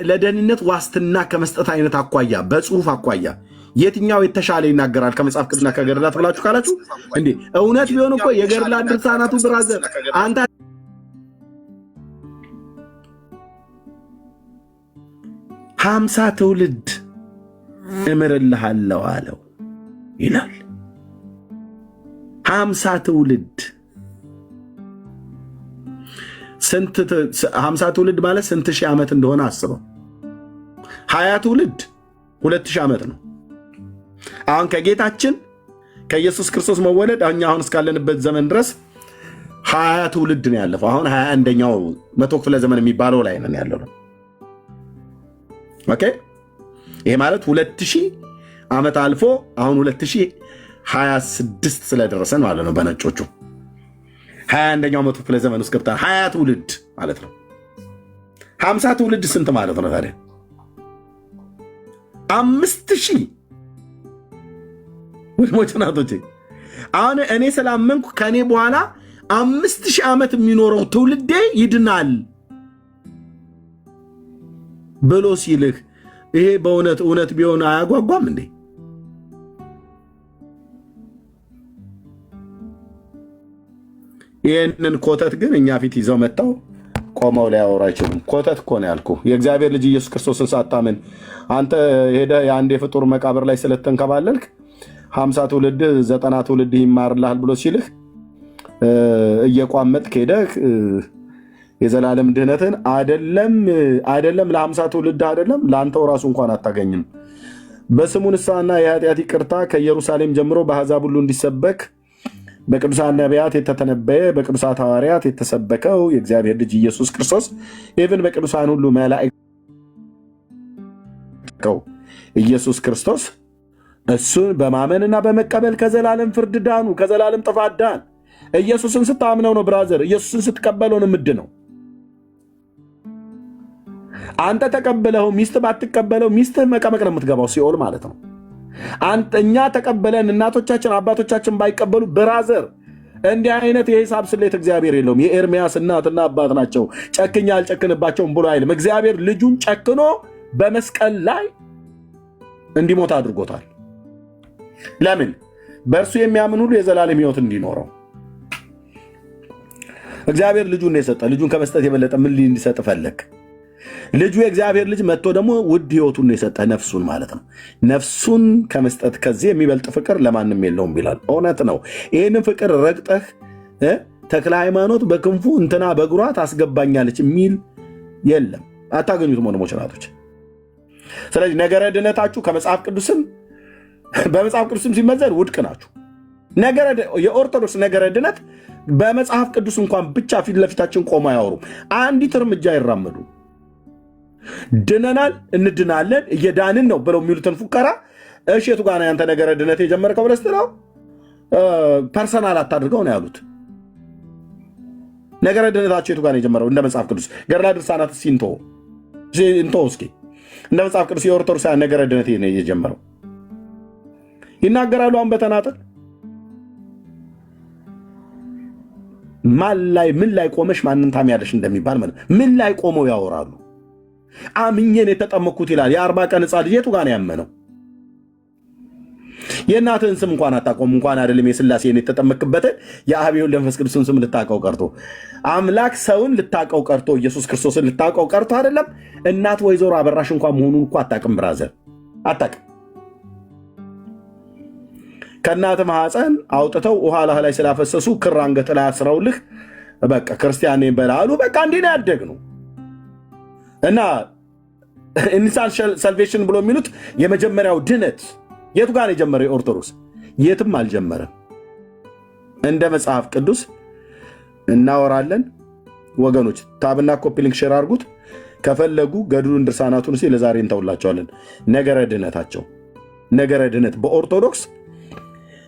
ለደህንነት ዋስትና ከመስጠት አይነት አኳያ በጽሁፍ አኳያ የትኛው የተሻለ ይናገራል ከመጽሐፍ ቅዱስና ከገድላት ብላችሁ ካላችሁ እንዴ እውነት ቢሆን እኮ የገድላት ድርሳናቱ ብራዘር አንተ 50 ትውልድ እምርልሃለሁ አለው ይላል። 50 ትውልድ ስንት 50 ትውልድ ማለት ስንት ሺህ ዓመት እንደሆነ አስበው። 20 ትውልድ 2000 ዓመት ነው። አሁን ከጌታችን ከኢየሱስ ክርስቶስ መወለድ እኛ አሁን እስካለንበት ዘመን ድረስ 20 ትውልድ ነው ያለፈው። አሁን 21ኛው መቶ ክፍለ ዘመን የሚባለው ላይ ነን ያለው ነው። ኦኬ ይሄ ማለት 2000 ዓመት አልፎ አሁን 2026 ስለደረሰን ማለት ነው በነጮቹ 21ኛው መቶ ክፍለ ዘመን ውስጥ ገብተን 20 ትውልድ ማለት ነው። 50 ትውልድ ስንት ማለት ነው ታዲያ? 5000 ወድሞች ናቶቼ። አሁን እኔ ስላመንኩ ከኔ በኋላ 5000 ዓመት የሚኖረው ትውልዴ ይድናል ብሎ ሲልህ ይሄ በእውነት እውነት ቢሆን አያጓጓም እንዴ? ይህንን ኮተት ግን እኛ ፊት ይዘው መጥተው ቆመው ሊያወሩ አይችሉም። ኮተት እኮ ነው ያልኩህ። የእግዚአብሔር ልጅ ኢየሱስ ክርስቶስን ሳታምን አንተ ሄደህ የአንድ የፍጡር መቃብር ላይ ስለተንከባለልክ 50 ትውልድ 90 ትውልድ ይማርልሃል ብሎ ሲልህ እየቋመጥክ ሄደህ የዘላለም ድህነትን አይደለም ለ50 ትውልድ አይደለም ለአንተው ራሱ እንኳን አታገኝም። በስሙ ንስሐና የኃጢአት ይቅርታ ከኢየሩሳሌም ጀምሮ በአሕዛብ ሁሉ እንዲሰበክ በቅዱሳን ነቢያት የተተነበየ በቅዱሳት ሐዋርያት የተሰበከው የእግዚአብሔር ልጅ ኢየሱስ ክርስቶስ ኢቭን በቅዱሳን ሁሉ መላእክት ኢየሱስ ክርስቶስ እሱን በማመንና በመቀበል ከዘላለም ፍርድ ዳኑ፣ ከዘላለም ጥፋት ዳን። ኢየሱስን ስታምነው ነው ብራዘር፣ ኢየሱስን ስትቀበለው ነው የምድነው። አንተ ተቀበለው ሚስት ባትቀበለው ሚስትህ መቀመቅ ነው የምትገባው ሲኦል ማለት ነው። እኛ ተቀበለን እናቶቻችን አባቶቻችን ባይቀበሉ ብራዘር እንዲህ አይነት የሂሳብ ስሌት እግዚአብሔር የለውም። የኤርሚያስ እናትና አባት ናቸው ጨክኛ አልጨክንባቸውም ብሎ አይልም። እግዚአብሔር ልጁን ጨክኖ በመስቀል ላይ እንዲሞት አድርጎታል። ለምን? በእርሱ የሚያምን ሁሉ የዘላለም ሕይወት እንዲኖረው። እግዚአብሔር ልጁን ነው የሰጠ። ልጁን ከመስጠት የበለጠ ምን እንዲሰጥ ፈለግ? ልጁ የእግዚአብሔር ልጅ መጥቶ ደግሞ ውድ ሕይወቱን ነው የሰጠ፣ ነፍሱን ማለት ነው። ነፍሱን ከመስጠት ከዚህ የሚበልጥ ፍቅር ለማንም የለውም ይላል። እውነት ነው። ይህንን ፍቅር ረግጠህ ተክለ ሃይማኖት በክንፉ እንትና በእግሯ ታስገባኛለች የሚል የለም። አታገኙትም ወንድሞች ናቶች። ስለዚህ ነገረ ድነታችሁ ከመጽሐፍ ቅዱስም በመጽሐፍ ቅዱስም ሲመዘን ውድቅ ናችሁ። የኦርቶዶክስ ነገረ ድነት በመጽሐፍ ቅዱስ እንኳን ብቻ ፊት ለፊታችን ቆሞ አያወሩም። አንዲት እርምጃ አይራመዱ። ድነናል፣ እንድናለን፣ እየዳንን ነው ብለው የሚሉትን ፉከራ እሸቱ ጋር ያንተ ነገረ ድነት የጀመርከው ብለህ ስትለው ፐርሰናል አታድርገው ነው ያሉት። ነገረ ድነታቸው የቱ ጋር ነው የጀመረው? እንደ መጽሐፍ ቅዱስ ገድላ ድርሳናት ሲንቶ እስኪ እንደ መጽሐፍ ቅዱስ የኦርቶዶክስ ነገረ ድነት ነው የጀመረው። ይናገራሉ አሁን በተናጠል ምን ላይ ቆመሽ ማንን ታሚያለሽ እንደሚባል ማለት ምን ላይ ቆመው ያወራሉ። አምኜን የተጠመኩት ይላል። የ40 ቀን ሕፃን ልጅ የቱ ጋር ነው ያመነው? የእናትህን ስም እንኳን አታውቀውም። እንኳን አይደለም የሥላሴን የተጠመክበትን የአብ የወልድ መንፈስ ቅዱስን ስም ልታውቀው ቀርቶ አምላክ ሰውን ልታውቀው ቀርቶ ኢየሱስ ክርስቶስን ልታውቀው ቀርቶ አይደለም እናት ወይዘሮ አበራሽ እንኳን መሆኑን እኮ አታውቅም ብራዘር፣ አታውቅም። ከእናት ማህፀን አውጥተው ውሃ ላይ ስላፈሰሱ ክር አንገት ላይ አስረውልህ በቃ ክርስቲያን ነኝ በላሉ። በቃ እንዲህ ነው ያደግነው። እና ኢኒሻል ሳልቬሽን ብሎ የሚሉት የመጀመሪያው ድነት የቱ ጋር ነው የጀመረው? የኦርቶዶክስ የትም አልጀመረም። እንደ መጽሐፍ ቅዱስ እናወራለን ወገኖች። ታብና ኮፒ ሊንክ ሼር አድርጉት። ከፈለጉ ገድሉን ድርሳናቱን ለዛሬ እንተውላቸዋለን። ነገረ ድነት በኦርቶዶክስ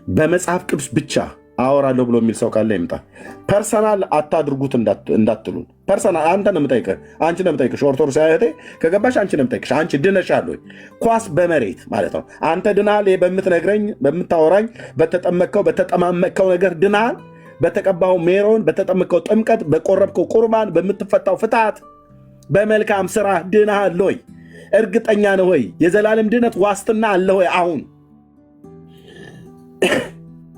በመጽሐፍ ቅዱስ ብቻ አወራለሁ ብሎ የሚል ሰው ካለ ይምጣ። ፐርሰናል አታድርጉት እንዳትሉን። ፐርሰናል አንተ ነው የምጠይቅህ፣ አንቺ ነው የምጠይቅሽ። ኦርቶዶክስ እህቴ ከገባሽ አንቺ ነው የምጠይቅሽ። አንቺ ድነሻል ወይ? ኳስ በመሬት ማለት ነው። አንተ ድናል በምትነግረኝ በምታወራኝ በተጠማመቅከው ነገር ድናል። በተቀባው ሜሮን፣ በተጠመቅከው ጥምቀት፣ በቆረብከው ቁርባን፣ በምትፈታው ፍትሐት በመልካም ስራ ድነሃል ወይ? እርግጠኛ ነህ ወይ? የዘላለም ድነት ዋስትና አለ ወይ? አሁን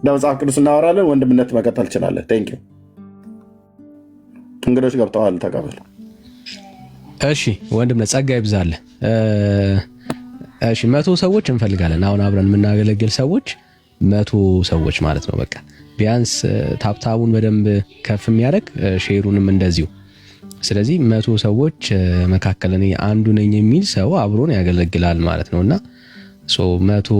ለመጽሐፍ ቅዱስ እናወራለን። ወንድምነት መቀጠል ትችላለህ። ቴንክ ዩ። እንግዶች ገብተዋል፣ ተቀበል። እሺ ወንድምነት ጸጋ ይብዛልህ። እሺ 100 ሰዎች እንፈልጋለን። አሁን አብረን የምናገለግል ሰዎች 100 ሰዎች ማለት ነው። በቃ ቢያንስ ታፕታቡን በደንብ ከፍ የሚያደርግ ሼሩንም እንደዚሁ። ስለዚህ 100 ሰዎች መካከል እኔ አንዱ ነኝ የሚል ሰው አብሮን ያገለግላል ማለት ነውና 100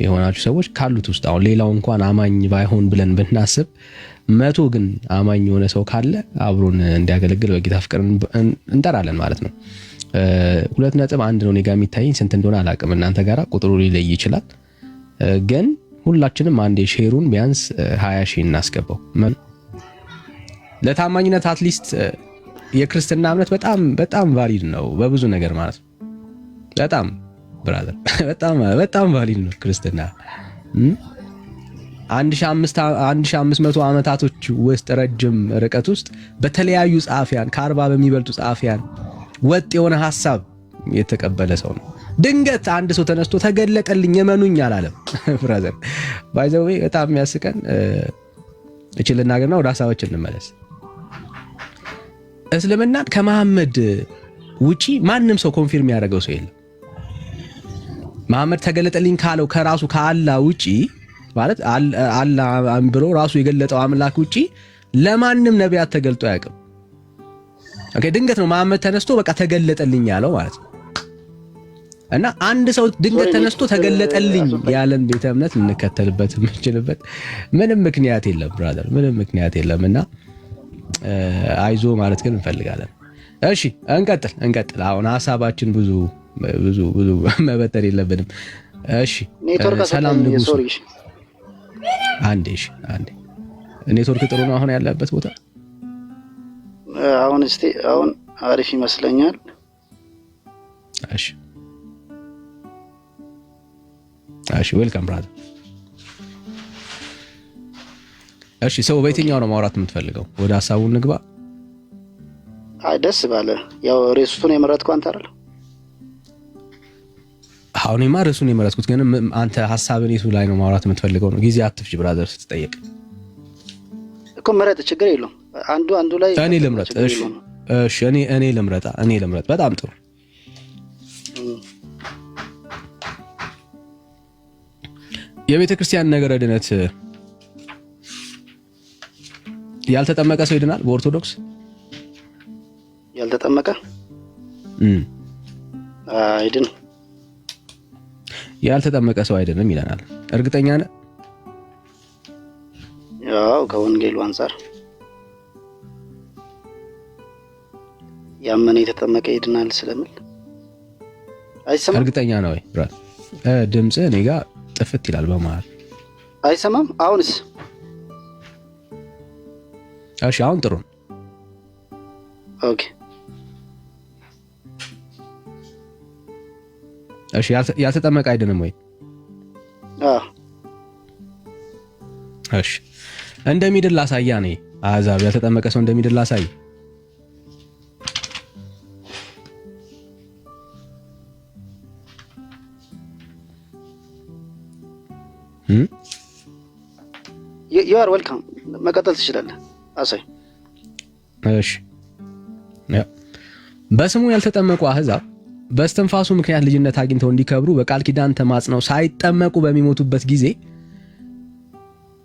የሆናችሁ ሰዎች ካሉት ውስጥ አሁን ሌላው እንኳን አማኝ ባይሆን ብለን ብናስብ 100 ግን አማኝ የሆነ ሰው ካለ አብሮን እንዲያገለግል በጌታ ፍቅር እንጠራለን ማለት ነው። 2.1 ነው እኔ ጋር የሚታየኝ፣ ስንት እንደሆነ አላውቅም። እናንተ ጋራ ቁጥሩ ሊለይ ይችላል። ግን ሁላችንም አንዴ ሼሩን ቢያንስ 20,000 እናስገባው። ለታማኝነት አትሊስት የክርስትና እምነት በጣም ቫሊድ ነው በብዙ ነገር ማለት ነው። በጣም ብራዘር በጣም ቫሊድ ነው ክርስትና። 1500 ዓመታቶች ውስጥ ረጅም ርቀት ውስጥ በተለያዩ ጸሐፊያን ከ40 በሚበልጡ ጸሐፊያን ወጥ የሆነ ሐሳብ የተቀበለ ሰው ነው። ድንገት አንድ ሰው ተነስቶ ተገለጠልኝ የመኑኝ አላለም። ብራዘር ባይ ዘ ዌይ በጣም የሚያስቀን እችልና ገና ወደ ሐሳቦች እንመለስ። እስልምናን ከመሐመድ ውጪ ማንም ሰው ኮንፊርም ያደረገው ሰው የለም። መሐመድ ተገለጠልኝ ካለው ከራሱ ከአላህ ውጪ ማለት አላህ ብሎ ራሱ የገለጠው አምላክ ውጪ ለማንም ነቢያት ተገልጦ አያውቅም። ኦኬ ድንገት ነው መሐመድ ተነስቶ በቃ ተገለጠልኝ ያለው ማለት ነው። እና አንድ ሰው ድንገት ተነስቶ ተገለጠልኝ ያለን ቤተ እምነት ልንከተልበት የምንችልበት ምንም ምክንያት የለም ብራዘር፣ ምንም ምክንያት የለምና አይዞ ማለት ግን እንፈልጋለን። እሺ እንቀጥል። አሁን ሐሳባችን ብዙ መበተር የለብንም። እሺ ሰላም ንጉስ። አንዴ ኔትወርክ ጥሩ ነው አሁን ያለበት ቦታ? አሁን አሪፍ ይመስለኛል። እሺ ዌልካም ብራዘር። እሺ ሰው በየትኛው ነው ማውራት የምትፈልገው? ወደ ሐሳቡ እንግባ። ደስ ባለ። ያው ርዕሱን የመረጥከው አንተ አይደል? አሁንማ ርዕሱን የመረጥኩት ግን አንተ ሐሳብን የቱ ላይ ነው ማውራት የምትፈልገው ነው። ጊዜ አትፍጅ ብራዘር ስትጠየቅ እኮ መረጥ፣ ችግር የለውም። አንዱ ላይ እኔ ልምረጥ። እሺ እኔ ልምረጥ። በጣም ጥሩ። የቤተ ክርስቲያን ነገረ ድነት ያልተጠመቀ ሰው ይድናል? በኦርቶዶክስ ያልተጠመቀ አይድንም። ያልተጠመቀ ሰው አይድንም ይለናል። እርግጠኛ ነህ? ያው ከወንጌሉ አንፃር ያመነ የተጠመቀ ይድናል ስለምን አይሰማም? እርግጠኛ ነው ወይ ብራ? ድምጽ እኔ ጋር ጥፍት ይላል በመሃል። አይሰማም? አሁንስ? እሺ አሁን ጥሩ። ኦኬ እሺ ያልተጠመቀ አይድንም ወይ? እሺ እንደሚድን ላሳያ ነኝ። አሕዛብ ያልተጠመቀ ሰው እንደሚድን ላሳይ። you are welcome። መቀጠል ትችላለህ። አሳይ። እሺ በስሙ ያልተጠመቁ አሕዛብ በእስትንፋሱ ምክንያት ልጅነት አግኝተው እንዲከብሩ በቃል ኪዳን ተማጽነው ሳይጠመቁ በሚሞቱበት ጊዜ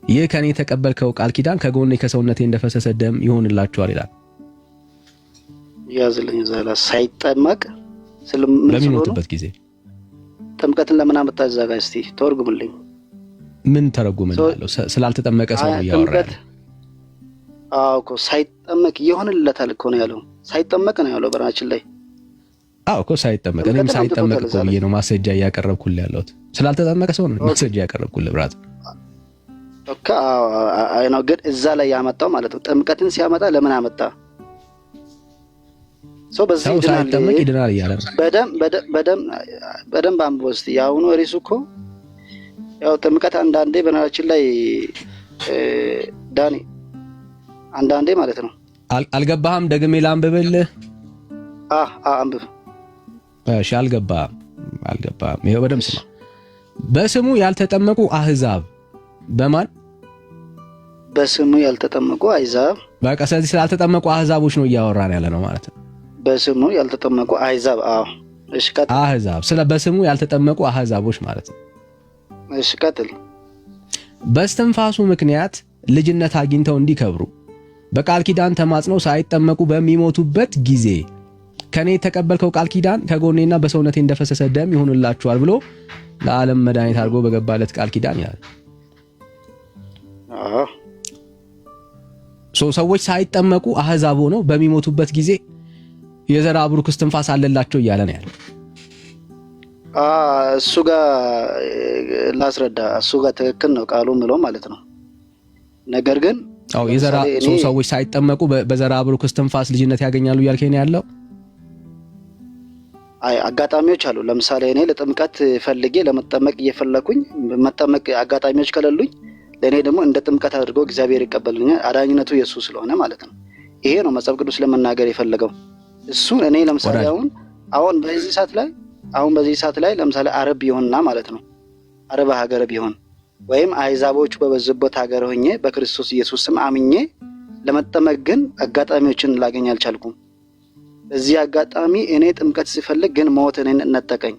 ይህ ከኔ የተቀበልከው ቃል ኪዳን ከጎኔ ከሰውነቴ እንደፈሰሰ ደም ይሆንላችኋል ይላል። ያዝልኝ ዘላ ሳይጠመቅ በሚሞቱበት ጊዜ ጥምቀትን ለምን አመጣ? እዛ ጋር እስቲ ተርጉምልኝ። ምን ተረጉምልኛለሁ? ስላልተጠመቀ ሰው ነው ያወራል። አዎ እኮ ሳይጠመቅ ይሆንለታል እኮ ነው ያለው። ሳይጠመቅ ነው ያለው በራችን ላይ። አዎ እኮ ሳይጠመቅ፣ እኔም ሳይጠመቅ እኮ ብዬ ነው ማስረጃ እያቀረብኩልህ ያለሁት። ስላልተጠመቀ ሰው ነው ማስረጃ እያቀረብኩልህ ብራት። ኦኬ አይ ነው ግን እዛ ላይ ያመጣው ማለት ነው። ጥምቀትን ሲያመጣ ለምን አመጣ? ሰው በዚህ ሳይጠመቅ ይድናል እያለ ነው። በደም አንብቦ እስቲ ያውኑ ሪሱ እኮ ያው ጥምቀት አንዳንዴ በናችን ላይ ዳኒ አንዳንዴ ማለት ነው። አልገባህም? ደግሜ ላንብብልህ። አንብብ። እሺ አልገባም። ይሄው በደምብ ስማ። በስሙ ያልተጠመቁ አህዛብ በማን በስሙ ያልተጠመቁ አህዛብ። በቃ ስለዚህ ስላልተጠመቁ አህዛቦች ነው እያወራን ያለ ነው ማለት ነው። በስሙ ያልተጠመቁ አህዛብ። እሺ ቀጥል። አህዛብ በስሙ ያልተጠመቁ አህዛቦች ማለት ነው። እሺ ቀጥል። በስትንፋሱ ምክንያት ልጅነት አግኝተው እንዲከብሩ በቃል ኪዳን ተማጽነው ሳይጠመቁ በሚሞቱበት ጊዜ ከኔ የተቀበልከው ቃል ኪዳን ከጎኔና በሰውነቴ እንደፈሰሰ ደም ይሆንላችኋል ብሎ ለዓለም መድኃኒት አድርጎ በገባለት ቃል ኪዳን ይላል። ሰዎች ሳይጠመቁ አህዛብ ሆነው በሚሞቱበት ጊዜ የዘራ ብሩክ እስትንፋስ አለላቸው እያለ ነው ያለው። እሱ ጋር ላስረዳ። እሱ ጋር ትክክል ነው ቃሉ ምለው ማለት ነው። ነገር ግን የዘራ ሰዎች ሳይጠመቁ በዘራ ብሩክ እስትንፋስ ልጅነት ያገኛሉ እያልከኝ ነው ያለው። አጋጣሚዎች አሉ። ለምሳሌ እኔ ለጥምቀት ፈልጌ ለመጠመቅ እየፈለኩኝ መጠመቅ አጋጣሚዎች ከሌሉኝ ለእኔ ደግሞ እንደ ጥምቀት አድርጎ እግዚአብሔር ይቀበልኛል። አዳኝነቱ ኢየሱስ ስለሆነ ማለት ነው። ይሄ ነው መጽሐፍ ቅዱስ ለመናገር የፈለገው። እሱን እኔ ለምሳሌ አሁን በዚህ ሰዓት ላይ ለምሳሌ አረብ ቢሆንና ማለት ነው አረብ ሀገር ቢሆን ወይም አህዛቦቹ በበዙበት ሀገር ሆኜ በክርስቶስ ኢየሱስ ስም አምኜ ለመጠመቅ ግን አጋጣሚዎችን ላገኝ አልቻልኩም። በዚህ አጋጣሚ እኔ ጥምቀት ሲፈልግ ግን ሞት እኔን ነጠቀኝ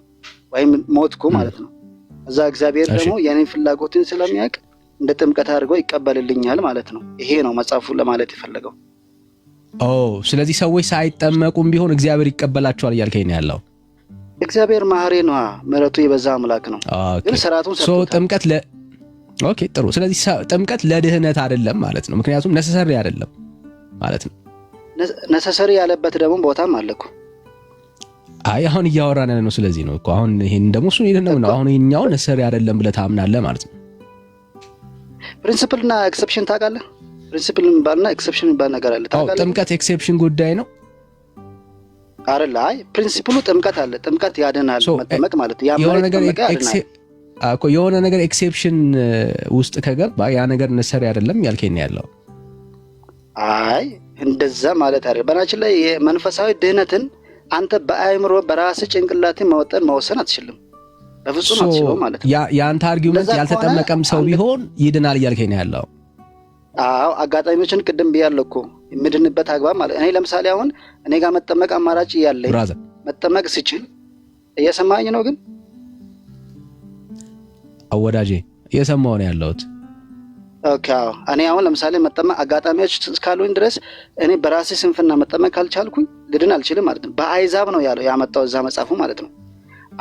ወይም ሞትኩ ማለት ነው። እዛ እግዚአብሔር ደግሞ የኔን ፍላጎትን ስለሚያውቅ እንደ ጥምቀት አድርጎ ይቀበልልኛል ማለት ነው። ይሄ ነው መጽሐፉ ለማለት የፈለገው። ስለዚህ ሰዎች ሳይጠመቁም ቢሆን እግዚአብሔር ይቀበላቸዋል እያልከኝ ነው ያለው። እግዚአብሔር መሐሪ ነው፣ ምሕረቱ የበዛ አምላክ ነው። ግን ስርዓቱን ጥምቀት ጥሩ። ስለዚህ ጥምቀት ለድህነት አይደለም ማለት ነው። ምክንያቱም ነሰሰሪ አይደለም ማለት ነው። ነሰሰሪ ያለበት ደግሞ ቦታም አለ እኮ። አሁን እያወራን ያለ ነው ስለዚህ ነው እኮ። አሁን ይሄን ደግሞ እሱን ይደነው ነው። አሁን ይሄኛው ነሰሰሪ አይደለም ብለህ ታምናለህ ማለት ነው። ፕሪንሲፕል እና ኤክሰፕሽን ታውቃለህ? ፕሪንሲፕል የሚባልና ኤክሰፕሽን የሚባል ነገር አለ ታውቃለህ? ጥምቀት ኤክሰፕሽን ጉዳይ ነው አይደል? ፕሪንሲፕሉ ጥምቀት አለ። ጥምቀት ያድናል መጠመቅ ማለት የሆነ ነገር ኤክሴፕሽን ውስጥ ከገባ ያ ነገር ነሰሪ አይደለም ያልከኝ ያለው። እንደዛ ማለት አይደለም። በናችን ላይ መንፈሳዊ ድህነትን አንተ በአእምሮ በራስ ጭንቅላት መወሰን አትችልም። በፍጹም አትችልም ማለት ነው። ያንተ አርጊውመንት ያልተጠመቀም ሰው ቢሆን ይድናል እያልከኝ ያለው። አጋጣሚዎችን ቅድም ብያለሁ እኮ የምድንበት አግባብ ማለት እኔ ለምሳሌ አሁን እኔ ጋር መጠመቅ አማራጭ እያለኝ መጠመቅ ስችል እየሰማኝ ነው። ግን ወዳጄ እየሰማሁ ነው ያለሁት። እኔ አሁን ለምሳሌ መጠመቅ አጋጣሚዎች እስካሉኝ ድረስ እኔ በራሴ ስንፍና መጠመቅ ካልቻልኩኝ ልድን አልችልም ማለት ነው። በአይዛብ ነው ያለው ያመጣው እዛ መጽሐፉ ማለት ነው።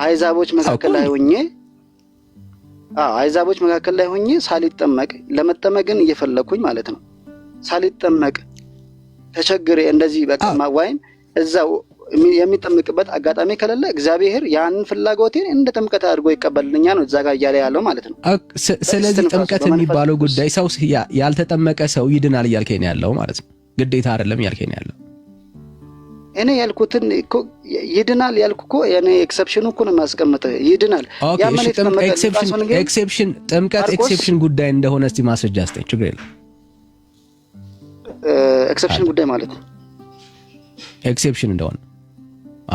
አይዛቦች መካከል ላይ ሆኜ ሳልጠመቅ ለመጠመቅ ግን እየፈለኩኝ ማለት ነው። ሳልጠመቅ ተቸግሬ እንደዚህ በቃ ወይም እዛው የሚጠምቅበት አጋጣሚ ከሌለ እግዚአብሔር ያንን ፍላጎቴን እንደ ጥምቀት አድርጎ ይቀበልልኛል ነው እዛ ጋር እያለ ያለው ማለት ነው። ስለዚህ ጥምቀት የሚባለው ጉዳይ ሰው ያልተጠመቀ ሰው ይድናል እያልከኝ ያለው ማለት ነው። ግዴታ አይደለም እያልከኝ ያለው። እኔ ያልኩትን እኮ ይድናል ያልኩ እኮ እኔ ኤክሰፕሽኑ እኮ ነው የማስቀምጠው። ይድናል ጥምቀት ኤክሰፕሽን ጉዳይ እንደሆነ እስቲ ማስረጃ አስጠኝ። ችግር የለም። ኤክሰፕሽን ጉዳይ ማለት ኤክሰፕሽን እንደሆነ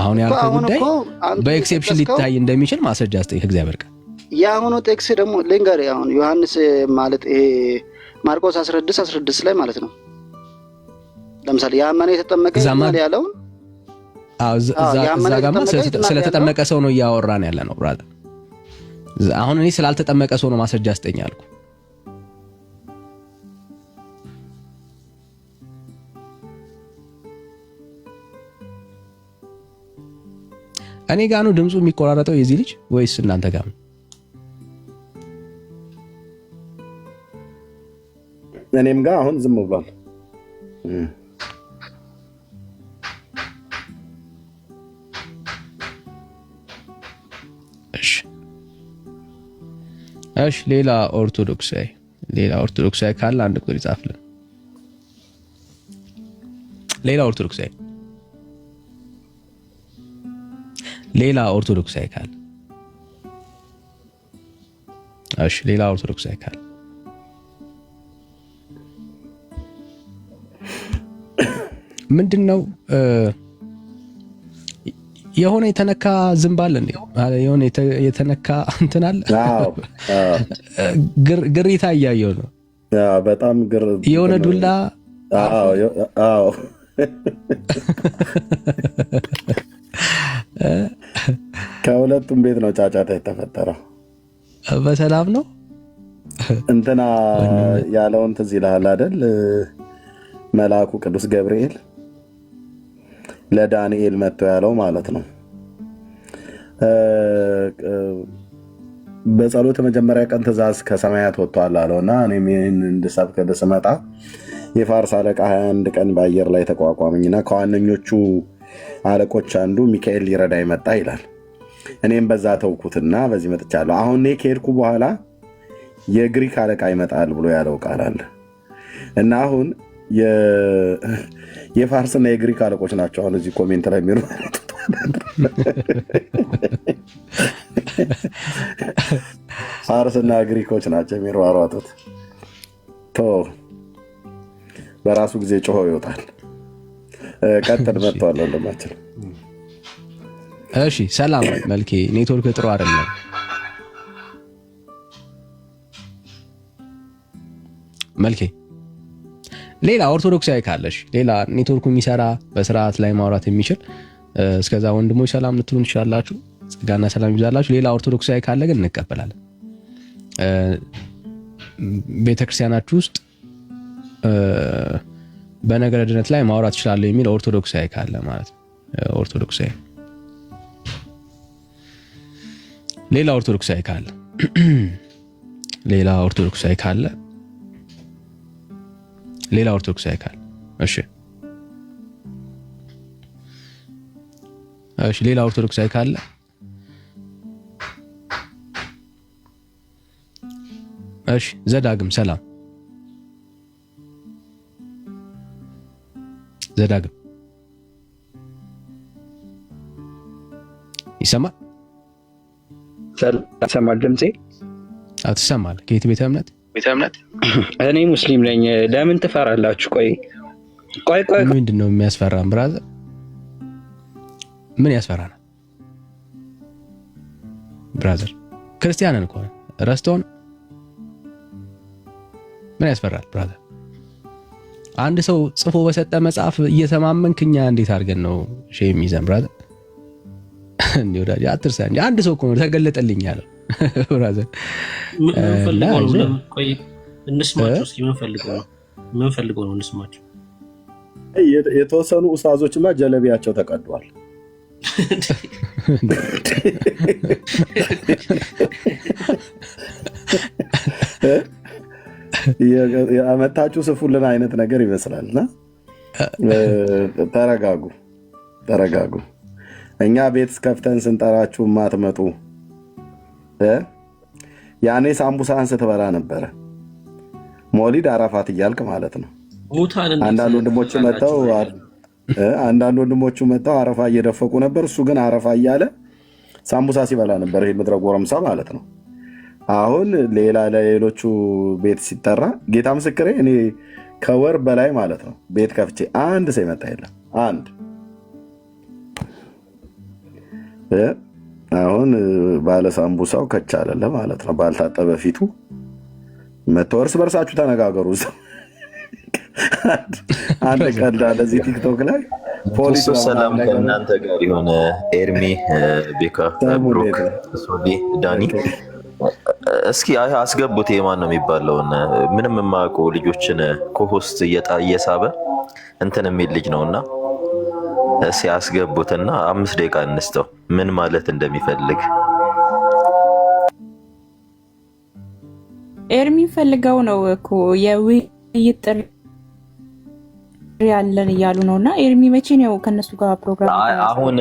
አሁን ያልከው ጉዳይ በኤክሰፕሽን ሊታይ እንደሚችል ማስረጃ አስጠኝ ከእግዚአብሔር ቃል። ያሁኑ ቴክስት ደግሞ ልንገርህ። አሁን ዮሐንስ ማለት ይሄ ማርቆስ 16 ላይ ማለት ነው። ለምሳሌ ያመነ የተጠመቀ ይድናል ያለውን እዛ ጋማ ስለተጠመቀ ሰው ነው እያወራን ያለ ነው ብራዘር። አሁን እኔ ስላልተጠመቀ ሰው ነው ማስረጃ አስጠኝ አልኩ። እኔ ጋር ነው ድምፁ የሚቆራረጠው የዚህ ልጅ ወይስ እናንተ ጋር ነው? እኔም ጋር አሁን ዝም ብሏል። እሺ ሌላ ኦርቶዶክሳዊ ካለ አንድ ቁጥር ይጻፍልን። ሌላ ኦርቶዶክሳዊ ካለ እሺ ሌላ ኦርቶዶክሳዊ ካለ ምንድነው የሆነ የተነካ ዝንብ አለ እንዴ? የሆነ የተነካ እንትን አለ። አዎ ግሪታ እያየው ነው። በጣም የሆነ ዱላ። አዎ ከሁለቱም ቤት ነው ጫጫታ የተፈጠረው። በሰላም ነው እንትና ያለውን ትዝ ይልሃል አይደል? መልአኩ ቅዱስ ገብርኤል ለዳንኤል መጥቶ ያለው ማለት ነው። በጸሎት መጀመሪያ ቀን ትእዛዝ ከሰማያት ወጥቷል አለውና እኔም ይህን እንድሰብክ ስመጣ የፋርስ አለቃ 21 ቀን በአየር ላይ ተቋቋመኝና ከዋነኞቹ አለቆች አንዱ ሚካኤል ሊረዳ ይመጣ ይላል። እኔም በዛ ተውኩትና በዚህ መጥቻለሁ። አሁን እኔ ከሄድኩ በኋላ የግሪክ አለቃ ይመጣል ብሎ ያለው ቃል አለ እና አሁን የፋርስና የግሪክ አለቆች ናቸው አሁን እዚህ ኮሜንት ላይ የሚሉ ፋርስና ግሪኮች ናቸው የሚሯሯጡት። በራሱ ጊዜ ጮሆ ይወጣል። ቀጥል መጥቷል ወንድማችን። እሺ ሰላም መልኬ፣ ኔትወርክ ጥሩ አይደለም። መልኬ ሌላ ኦርቶዶክሳዊ ካለሽ ሌላ ኔትወርኩ የሚሰራ በስርዓት ላይ ማውራት የሚችል እስከዛ ወንድሞች ሰላም ልትሉን ትችላላችሁ። ጸጋና ሰላም ይብዛላችሁ። ሌላ ኦርቶዶክሳዊ ካለ ግን እንቀበላለን። ቤተክርስቲያናችሁ ውስጥ በነገረ ድነት ላይ ማውራት ይችላል የሚል ኦርቶዶክሳዊ ካለ ማለት ነው። ኦርቶዶክሳዊ ሌላ ኦርቶዶክሳዊ ካለ ሌላ ኦርቶዶክሳዊ ካለ ሌላ ኦርቶዶክሳዊ ካለ እሺ ሌላ ኦርቶዶክሳዊ ካለ እሺ ዘዳግም ሰላም ዘዳግም ይሰማል? ይሰማል ድምጼ? አትሰማል? ከየት ቤተ እምነት? እኔ ሙስሊም ነኝ። ለምን ትፈራላችሁ? ቆይ ምንድን ነው የሚያስፈራን? ብራዘር ምን ያስፈራናል? ብራዘር ክርስቲያንን እኮ ረስቶን ምን ያስፈራል? ብራዘር አንድ ሰው ጽፎ በሰጠ መጽሐፍ እየተማመንክኛ እንዴት አድርገን ነው ሼም ይዘን? ብራዘር እንዴ ወዳጅ አትርሳ እንጂ አንድ ሰው እኮ ነው ተገለጠልኝ ያለው። ብራዘር እንስማቸው እስኪ ምን ፈልገው ነው እንስማቸው። የተወሰኑ ኡስታዞችማ ጀለቢያቸው ተቀዷል። ያመጣችሁ ስፉልን አይነት ነገር ይመስላልና ተረጋጉ። እኛ ቤት ከፍተን ስንጠራችሁ ማትመጡ ያኔ ሳምቡሳን ስትበላ ነበረ። ሞሊድ አረፋት እያልክ ማለት ነው። አንዳንድ ወንድሞቹ መጥተው አረፋ እየደፈቁ ነበር። እሱ ግን አረፋ እያለ ሳምቡሳ ሲበላ ነበር። ይሄ ምድረ ጎረምሳ ማለት ነው። አሁን ሌላ ለሌሎቹ ቤት ሲጠራ ጌታ ምስክሬ እኔ ከወር በላይ ማለት ነው ቤት ከፍቼ አንድ ሰው ይመጣ የለም። አንድ አሁን ባለ ሳምቡሳው ከቻለለ ማለት ነው ባልታጠበ ፊቱ መቶ እርስ በርሳችሁ ተነጋገሩ። አንድ ቀልድ አለ እዚህ ቲክቶክ ላይ ፖሊስ ሰላም ከእናንተ ጋር የሆነ ኤርሚ ቤካ ብሩክ ሶዲ ዳኒ እስኪ አስገቡት። የማን ነው የሚባለውን ምንም የማያውቁ ልጆችን ኮሆስት እየሳበ እንትን የሚል ልጅ ነውና እስኪ አስገቡትና 5 ደቂቃ እንስተው ምን ማለት እንደሚፈልግ። ኤርሚ ፈልገው ነው እኮ የውይይት ጥሪ ያለን እያሉ ነውና ኤርሚ መቼ ነው ከነሱ ጋር ፕሮግራም? አሁን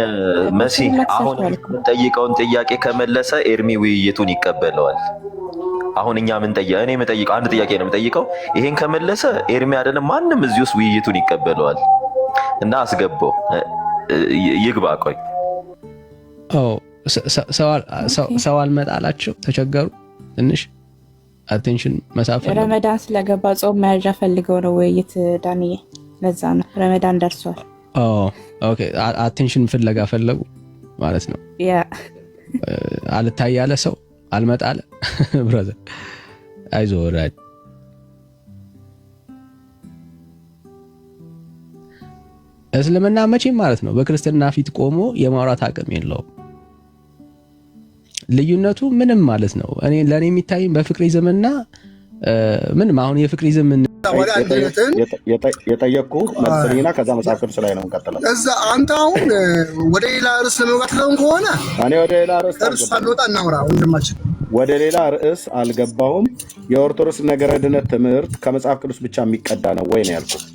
መሲ አሁን የምንጠይቀውን ጥያቄ ከመለሰ ኤርሚ ውይይቱን ይቀበለዋል። አሁን እኛ እኔ የምጠይቀው አንድ ጥያቄ ነው የምጠይቀው። ይሄን ከመለሰ ኤርሚ አይደለም ማንም እዚህ ውስጥ ውይይቱን ይቀበለዋል። እና አስገባው ይግባ። ቆይ ሰው አልመጣላቸው ተቸገሩ ትንሽ አቴንሽን መሳፍ ረመዳን ስለገባ ጾም መያዣ ፈልገው ነው ውይይት ዳንዬ። ለዛ ነው ረመዳን ደርሷል። ኦኬ አቴንሽን ፍለጋ ፈለጉ። ማለት ነው። ያ አልታይ ያለ ሰው አልመጣ አለ። ብራዘር አይዞህ ወዳጅ። እስልምና መቼም ማለት ነው በክርስትና ፊት ቆሞ የማውራት አቅም የለውም። ልዩነቱ ምንም ማለት ነው። እኔ ለኔ የሚታየኝ በፍቅሪዝምና ምንም አሁን የፍቅሪዝም የጠየቅኩ መልስልኝና ከዛ መጽሐፍ ቅዱስ ላይ ነው እንቀጥላለን። እዛ አንተ አሁን ወደ ሌላ ርዕስ ለመግባት ከሆነ እኔ ወደ ሌላ ርዕስ ሳንወጣ እናውራ ወንድማችን። ወደ ሌላ ርዕስ አልገባሁም። የኦርቶዶክስ ነገረ ድነት ትምህርት ከመጽሐፍ ቅዱስ ብቻ የሚቀዳ ነው ወይ ነው ያልኩት።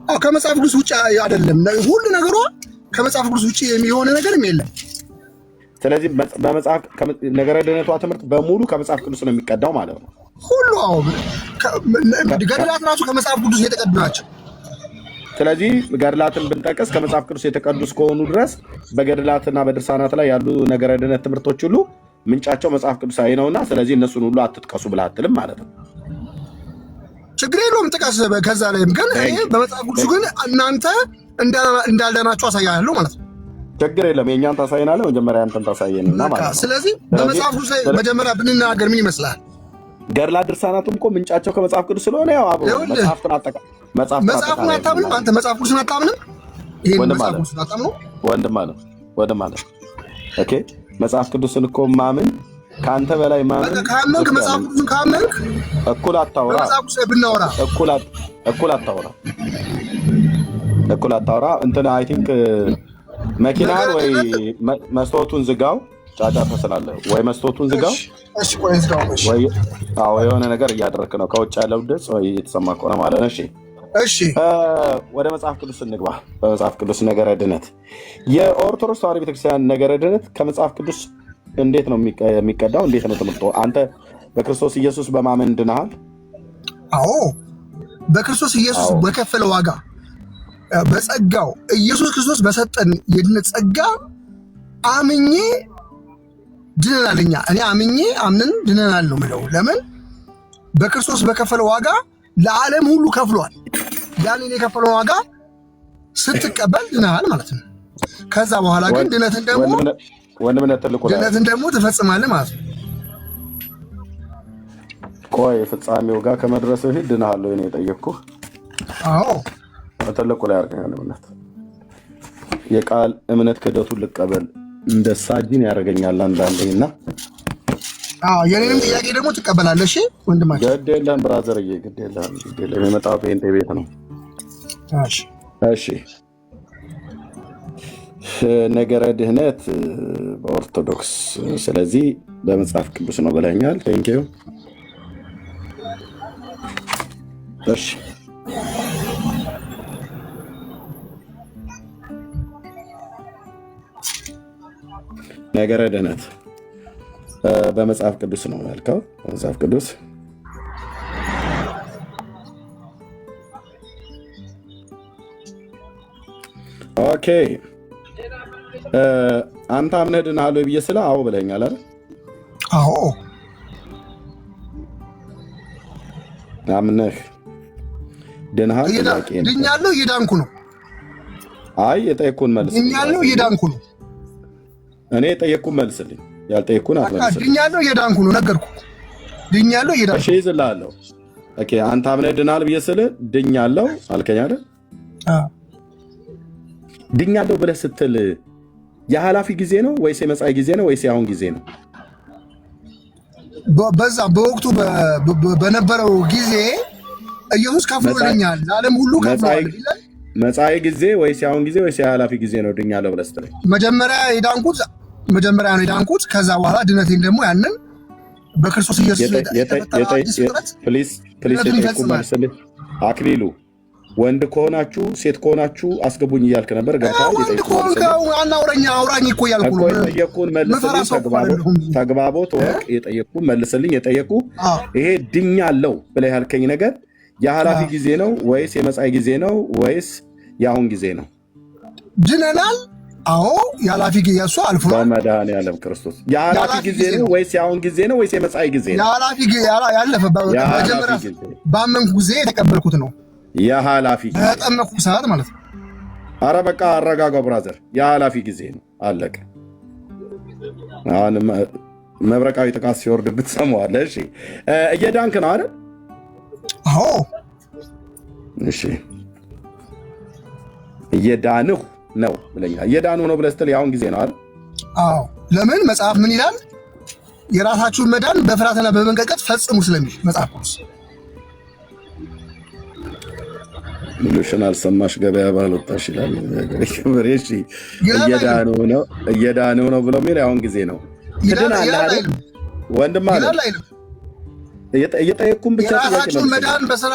አዎ ከመጽሐፍ ቅዱስ ውጭ አይደለም። ሁሉ ነገሯ ከመጽሐፍ ቅዱስ ውጭ የሚሆነ ነገርም የለም። ስለዚህ በመጽሐፍ ነገረ ድነቷ ትምህርት በሙሉ ከመጽሐፍ ቅዱስ ነው የሚቀዳው ማለት ነው። ሁሉ አዎ ገድላት ራሱ ከመጽሐፍ ቅዱስ የተቀዱ ናቸው። ስለዚህ ገድላትን ብንጠቅስ ከመጽሐፍ ቅዱስ የተቀዱ እስከሆኑ ድረስ በገድላትና በድርሳናት ላይ ያሉ ነገረ ድነት ትምህርቶች ሁሉ ምንጫቸው መጽሐፍ ቅዱሳዊ ነውና ስለዚህ እነሱን ሁሉ አትጥቀሱ ብለህ አትልም ማለት ነው። ችግር የለውም ጥቀስ። ከዛ ላይም ግን በመጽሐፍ ቅዱስ ግን እናንተ እንዳልዳናችሁ አሳያለሁ ማለት ነው። ችግር የለም። የእኛን ታሳየናለህ፣ መጀመሪያ አንተን ታሳየንና ማለት ነው። ስለዚህ በመጽሐፍ ቅዱስ ላይ መጀመሪያ ብንናገር ምን ይመስላል? ገድላት ድርሳናቱም እኮ ምንጫቸው ከመጽሐፍ ቅዱስ ስለሆነ ያው አብሮ መጽሐፍን መጽሐፉን አታምንም አንተ? መጽሐፍ ቅዱስን አታምንም? ይሄን መጽሐፍ ቅዱስን አታምነው? ወንድም አለ ኦኬ። መጽሐፍ ቅዱስን እኮ ማምን ከአንተ በላይ ማምን ካመንክ መጽሐፍ ቅዱስን ካመንክ እኩል አታውራ። መጽሐፍ ቅዱስ ላይ ብናወራ እኩል አታውራ። እንትን አይ ቲንክ መኪናን ወይ መስታወቱን ዝጋው፣ ጫጫታ ስላለ ወይ መስታወቱን ዝጋው። እሺ ቆይ ዝጋው። ወይ የሆነ ነገር እያደረክ ነው ከውጭ ያለው ድምፅ ወይ የተሰማ ከሆነ ማለት ነው። እሺ ወደ መጽሐፍ ቅዱስ እንግባ። በመጽሐፍ ቅዱስ ነገረ ድነት የኦርቶዶክስ ተዋሕዶ ቤተክርስቲያን ነገረ ድነት ከመጽሐፍ ቅዱስ እንዴት ነው የሚቀዳው? እንዴት ነው ትምህርቱ? አንተ በክርስቶስ ኢየሱስ በማመን ድነሃል? አዎ በክርስቶስ ኢየሱስ በከፈለ ዋጋ በጸጋው ኢየሱስ ክርስቶስ በሰጠን የድነት ጸጋ አምኜ ድነናል። እኔ አምነን ድነናል ነው የምለው። ለምን? በክርስቶስ በከፈለ ዋጋ ለዓለም ሁሉ ከፍሏል። ያንን የከፈለው ዋጋ ስትቀበል ድነሃል ማለት ነው። ከዛ በኋላ ግን ድነትን ደግሞ ትፈጽማለህ ማለት ነው። ቆይ ፍጻሜው ጋር ከመድረስ በፊት ድነሃል ወይ ነው የጠየቅኩህ? አዎ በትልቁ ላይ አድርገኛል። የቃል እምነት ክህደቱን ልቀበል እንደ ሳጅን ያደርገኛል አንዳንዴና የኔንም ጥያቄ ደግሞ ትቀበላለሽ ወንድማችን። ግድ የለም ብራዘርዬ፣ ግድ የለም የመጣው ጴንጤ ቤት ነው። እሺ ነገረ ድህነት በኦርቶዶክስ ስለዚህ በመጽሐፍ ቅዱስ ነው ብለኛል። ቴንኪው። እሺ ነገረ ድህነት በመጽሐፍ ቅዱስ ነው ያልከው። በመጽሐፍ ቅዱስ ኦኬ። አንተ አምነህ ድነሃል ወይ ብዬ ስለ አዎ ብለኛል አይደል? አዎ አምነህ ድነሃል። ድኛለሁ፣ እየዳንኩ ነው። አይ የጠየኩህን መልስ። ድኛለሁ፣ እየዳንኩ ነው። እኔ የጠየኩህን መልስልኝ። ያልጠየኩህን አትመልስልኝ። ድኛለሁ፣ እየዳንኩ ነው። ነገርኩህ። ድኛለሁ፣ እየዳንኩ። እሺ ይዝልሃለሁ። ኦኬ አንተ አምነህ ድነሃል ብዬ ስለ ድኛለሁ አልከኝ አይደል? ድኛለሁ ብለህ ስትል የኃላፊ ጊዜ ነው ወይስ የመጻኢ ጊዜ ነው ወይስ የአሁን ጊዜ ነው? በዛ በወቅቱ በነበረው ጊዜ ኢየሱስ ከፍሎልኛል፣ ለዓለም ሁሉ ከፍሏል። መጻኢ ጊዜ ወይስ የአሁን ጊዜ ወይስ የኃላፊ ጊዜ ነው ድኛለሁ ብለህ ስትል? መጀመሪያ ነው የዳንኩት። ከዛ በኋላ ድነቴን ደግሞ ያንን በክርስቶስ ኢየሱስ አክሊሉ ወንድ ከሆናችሁ ሴት ከሆናችሁ አስገቡኝ እያልክ ነበር። አውራኝ እኮ እያልኩ ነው። የጠየኩህን መልስልኝ። ተግባቦት ወቅ የጠየኩህን መልስልኝ። የጠየኩህ ይሄ ድኛለሁ ብለህ ያልከኝ ነገር የኃላፊ ጊዜ ነው ወይስ የመጻኢ ጊዜ ነው ወይስ የአሁን ጊዜ ነው? ድነናል። አዎ የኃላፊ ጊዜ እሱ አልፏል። በመድኃኒዓለም ክርስቶስ የኃላፊ ጊዜ ነው ወይስ የአሁን ጊዜ ነው ወይስ የመጻኢ ጊዜ ነው? የኃላፊ ጊዜ ያለፈ መጀመሪያ ባመንኩ ጊዜ የተቀበልኩት ነው። የኃላፊ ጊዜ በጠመኩ ሰዓት ማለት ነው። አረ በቃ አረጋጋው ብራዘር፣ የኃላፊ ጊዜ ነው። አለቀ። አሁን መብረቃዊ ጥቃት ሲወርድብህ ትሰማዋለህ። እሺ እየዳንክ ነው አይደል? አዎ። እሺ እየዳንሁ ነው ብለኛል። እየዳንሁ ነው ብለህ ስትል ያሁን ጊዜ ነው አይደል? አዎ። ለምን መጽሐፍ ምን ይላል? የራሳችሁን መዳን በፍርሃትና በመንቀጥቀጥ ፈጽሙ ስለሚል መጽሐፍ ቅዱስ። ሙሉሽን አልሰማሽ ገበያ ባልወጣሽ ይላል። እሺ እየዳንሁ ነው ብሎ የሚል ያሁን ጊዜ ነው። ትድናለህ አይደል ወንድም አለ እየጠየቅኩም ብቻ የራሳችሁን መዳን በስራ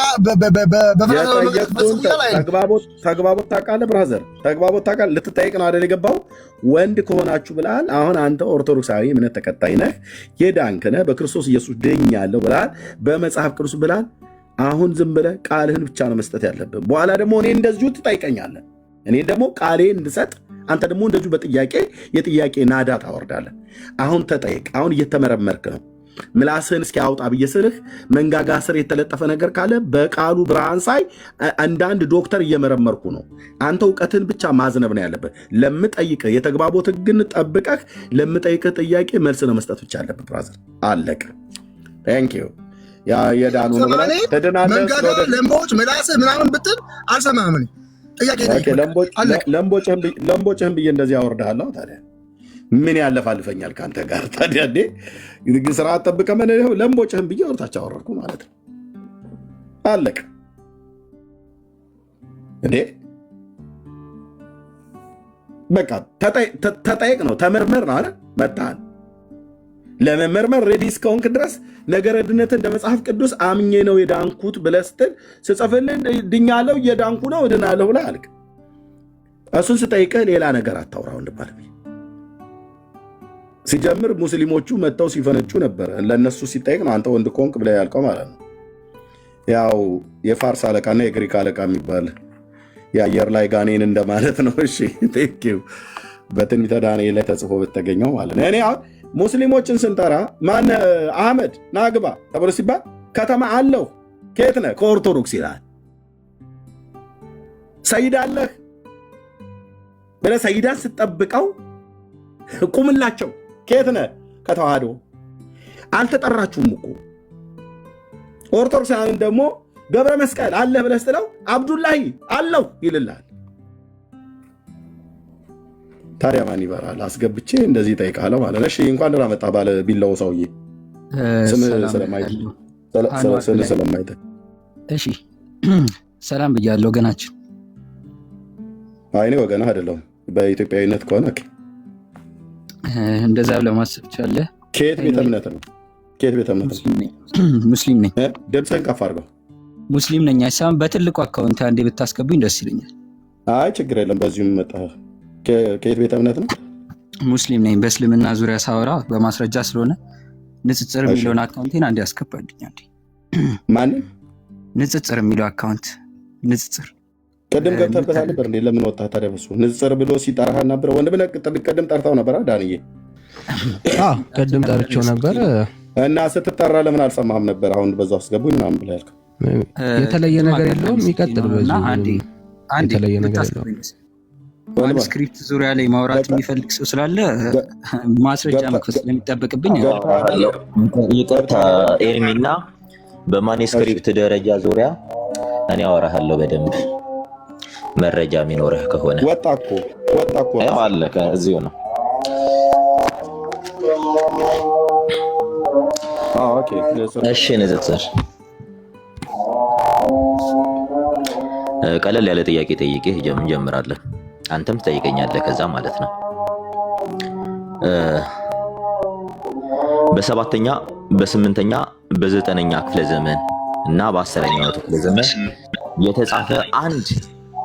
ተግባቦት ታውቃለህ ብራዘር፣ ተግባቦት ታውቃለህ። ልትጠይቅ ነው አይደል የገባው? ወንድ ከሆናችሁ ብለሃል። አሁን አንተ ኦርቶዶክሳዊ እምነት ተከታይ ነህ፣ የዳንክ ነህ፣ በክርስቶስ ኢየሱስ ድኛለሁ ብለሃል፣ በመጽሐፍ ቅዱስ ብለሃል። አሁን ዝም ብለህ ቃልህን ብቻ ነው መስጠት ያለብህ። በኋላ ደግሞ እኔ እንደዚሁ ትጠይቀኛለህ፣ እኔ ደግሞ ቃሌን እንድሰጥ፣ አንተ ደግሞ እንደዚሁ በጥያቄ የጥያቄ ናዳ ታወርዳለህ። አሁን ተጠይቅ። አሁን እየተመረመርክ ነው። ምላስህን እስኪ አውጣ ብዬ ስልህ መንጋጋ ስር የተለጠፈ ነገር ካለ በቃሉ ብርሃን ሳይ አንዳንድ ዶክተር እየመረመርኩ ነው። አንተ እውቀትን ብቻ ማዝነብ ነው ያለብህ። ለምጠይቅህ የተግባቦት ሕግን ጠብቀህ ለምጠይቅህ ጥያቄ መልስ ነው መስጠት ብቻ ያለብህ ብራዘር። አለቀ። ታንክ ዩ። ያ የዳኑ ነው ብለህ ተደናለህ። መንጋጋ ለምቦጭ ምላስህ ምናምን ብትል አልሰማህም። ጥያቄ ለምቦጭህን ብዬ እንደዚህ አወርድሃለሁ። ታዲያ ምን ያለፋልፈኛል ከአንተ ጋር? ታዲያ ግን ስርዓት ጠብቀህ ለምቦጭህን ብዬ ወርታች አወረድኩ ማለት ነው። አለቀ እንዴ። በቃ ተጠየቅ ነው፣ ተመርመር ነው አይደል? መጣል ለመመርመር ሬዲ እስከሆንክ ድረስ ነገረ ድነትን እንደ መጽሐፍ ቅዱስ አምኜ ነው የዳንኩት ብለህ ስትል ስጽፍልህ ድኛለሁ እየዳንኩ ነው እድናለሁ ብለህ አልክ። እሱን ስጠይቅህ ሌላ ነገር አታውራ ወንድም። ሲጀምር ሙስሊሞቹ መጥተው ሲፈነጩ ነበረ። ለእነሱ ሲጠይቅ ነው አንተ ወንድ ኮንክ ብለህ ያልከው ማለት ነው። ያው የፋርስ አለቃና የግሪክ አለቃ የሚባል የአየር ላይ ጋኔን እንደማለት ነው። እሺ ቴንኪው። በትንቢተ ዳንኤል ላይ ተጽፎ በተገኘው ማለት ነው። እኔ አሁን ሙስሊሞችን ስንጠራ ማን አህመድ ናግባ ተብሎ ሲባል ከተማ አለው ከየት ነህ? ከኦርቶዶክስ ይላል። ሰይድ አለህ ብለህ ሰይዳን ስትጠብቀው ቁምላቸው ከየት ነህ? ከተዋህዶ። አልተጠራችሁም እኮ። ኦርቶዶክሳውያን ደግሞ ገብረ መስቀል አለህ ብለህ ስትለው አብዱላሂ አለው ይልልሃል። ታዲያ ማን ይበራል? አስገብቼ እንደዚህ እጠይቃለሁ ማለት ነው። እሺ እንኳን ደህና መጣህ ባለ ቢላው ሰውዬ ስም ስለማይተ እሺ ሰላም ብያለሁ ወገናችን። አይ እኔ ወገንህ አይደለሁም። በኢትዮጵያዊነት ከሆነ እንደዛ ብለህ ማሰብ ትችላለህ። ከየት ቤተ እምነት ነው? ከየት ቤተ እምነት ነው? ሙስሊም ነኝ። ድምፅህን ከፍ አድርገው። ሙስሊም ነኝ። አይሳም በትልቁ አካውንት አንዴ ብታስገቡኝ ደስ ይለኛል። አይ ችግር የለም። በዚሁ መጣህ። ከየት ቤተ እምነት ነው? ሙስሊም ነኝ። በእስልምና ዙሪያ ሳወራ በማስረጃ ስለሆነ ንጽጽር የሚለውን አካውንቴን አንዴ ያስገባልኝ። አንዴ ማንን? ንጽጽር የሚለው አካውንት። ንጽጽር ቅድም ገብተህበታል ነበር እንዴ? ለምን ወጣህ ታዲያ? በሱ ንጽጽር ብሎ ሲጠራህ ነበር። ወንድምህ ቅድም ጠርታው ነበር ዳንዬ? አዎ ቅድም ጠርቼው ነበር። እና ስትጠራ ለምን አልሰማህም ነበር? አሁን በዛው አስገቡኝ ምናምን ብለህ ያልከው የተለየ ነገር የለውም። ይቀጥል። በዚህ አንዴ የተለየ ነገር የለውም። ማኑስክሪፕት ዙሪያ ላይ ማውራት የሚፈልግ ሰው ስላለ ማስረጃ መክፈት ስለሚጠበቅብኝ ይቅርታ ኤርሚና፣ በማኑስክሪፕት ደረጃ ዙሪያ እኔ አወራሃለሁ በደንብ መረጃ የሚኖርህ ከሆነ። ወጣ እኮ አለ እዚሁ ነው። እሺ ንጽጽር ቀለል ያለ ጥያቄ ጠይቄህ እንጀምራለን። አንተም ትጠይቀኛለህ ከዛ ማለት ነው። በሰባተኛ በስምንተኛ በዘጠነኛ ክፍለ ዘመን እና በ10ኛው ክፍለ ዘመን የተጻፈ አንድ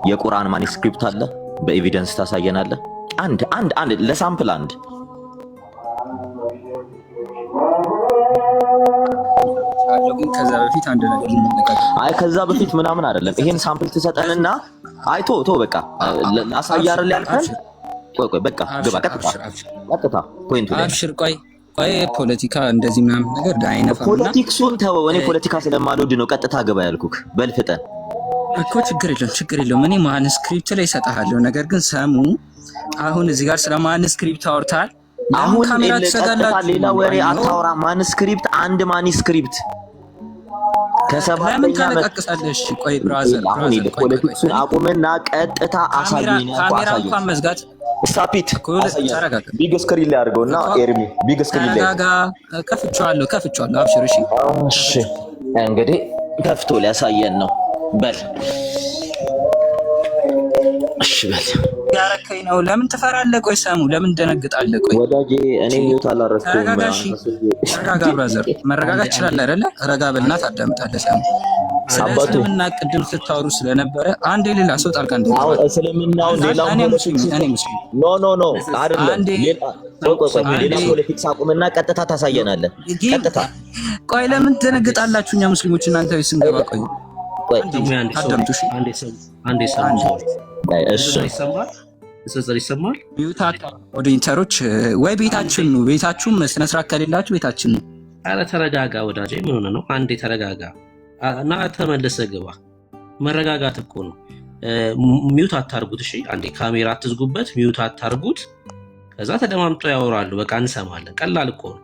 የቁርአን ማኑስክሪፕት አለ። በኤቪደንስ ታሳየናለህ? አንድ ለሳምፕል አንድ። ከዛ በፊት አንድ ነገር አይ ከዛ በፊት ምናምን አይደለም። ይሄን ሳምፕል ትሰጠንና አይቶ በቃ አሳያር ላይ አልከን። ቆይ በቃ ግባ ቀጥታ ፖይንቱ ላይ አብሽር። ቆይ ፖለቲካ እንደዚህ ምናምን ነገር አይነፋም። ፖለቲክሱን ተወው። እኔ ፖለቲካ ስለማልወድ ነው ቀጥታ ግባ ያልኩክ። በልፍጠን እኮ ችግር የለውም። እኔ ማንስክሪፕት ላይ እሰጥሃለሁ። ነገር ግን ሰሙ አሁን እዚህ ጋር ስለ ማንስክሪፕት አውርታል። አሁን ካሜራ ትሰጋላችሁ። ሌላ ወሬ አታውራ። ማንስክሪፕት አንድ ማንስክሪፕት ለምን ታለቃቅሳለሽ? ቆይ ብራዘር ፖለቲክሱን አቁምና ቀጥታ አሳየኝ። ካሜራ እንኳን መዝጋት ስታፒት ቢግ ስክሪን ላይ አድርገውና ኤርሚ ቢግ ስክሪን ላይ ተረጋጋ። ከፍቼዋለሁ። አብሽር። እሺ እንግዲህ ከፍቶ ሊያሳየን ነው። በል እሺ በል ያረከኝ ነው። ለምን ትፈራለህ? ቆይ ሰሙ ለምን ደነግጣለህ? ቆይ ወዳጄ እኔ ሚውት አላረኩም። ተረጋጋ ብራዘር። መረጋጋት ይችላል አይደለ? ረጋ በልና ታዳምጣለህ። ሰሙ ስለምና ቅድም ስታወሩ ስለነበረ አንድ ሌላ ሰው ጣልቃ ስለምናው ሌላው እኔ ሙስሊም ኖ አይደለም። ሌላ ፖለቲክስ አቁምና ቀጥታ ታሳየናለህ። ቀጥታ ቆይ ለምን ደነግጣላችሁ? እኛ ሙስሊሞች እናንተ ስንገባ ቆይ አዳምጡ። አንዴ ይሰማል። ሚውታታ ኦዲተሮች ወይ ቤታችን ነው። ቤታችሁም ስነ ስርዓት ከሌላችሁ ቤታችን ነው። አረ ተረጋጋ ወዳጄ። ምን ሆነ ነው? አንዴ ተረጋጋ እና ተመለሰ ግባ። መረጋጋት እኮ ነው። ሚውት አታርጉት። እሺ አንዴ ካሜራ አትዝጉበት፣ ሚውት አታርጉት። ከዛ ተደማምጦ ያወራሉ። በቃ እንሰማለን። ቀላል እኮ ነው።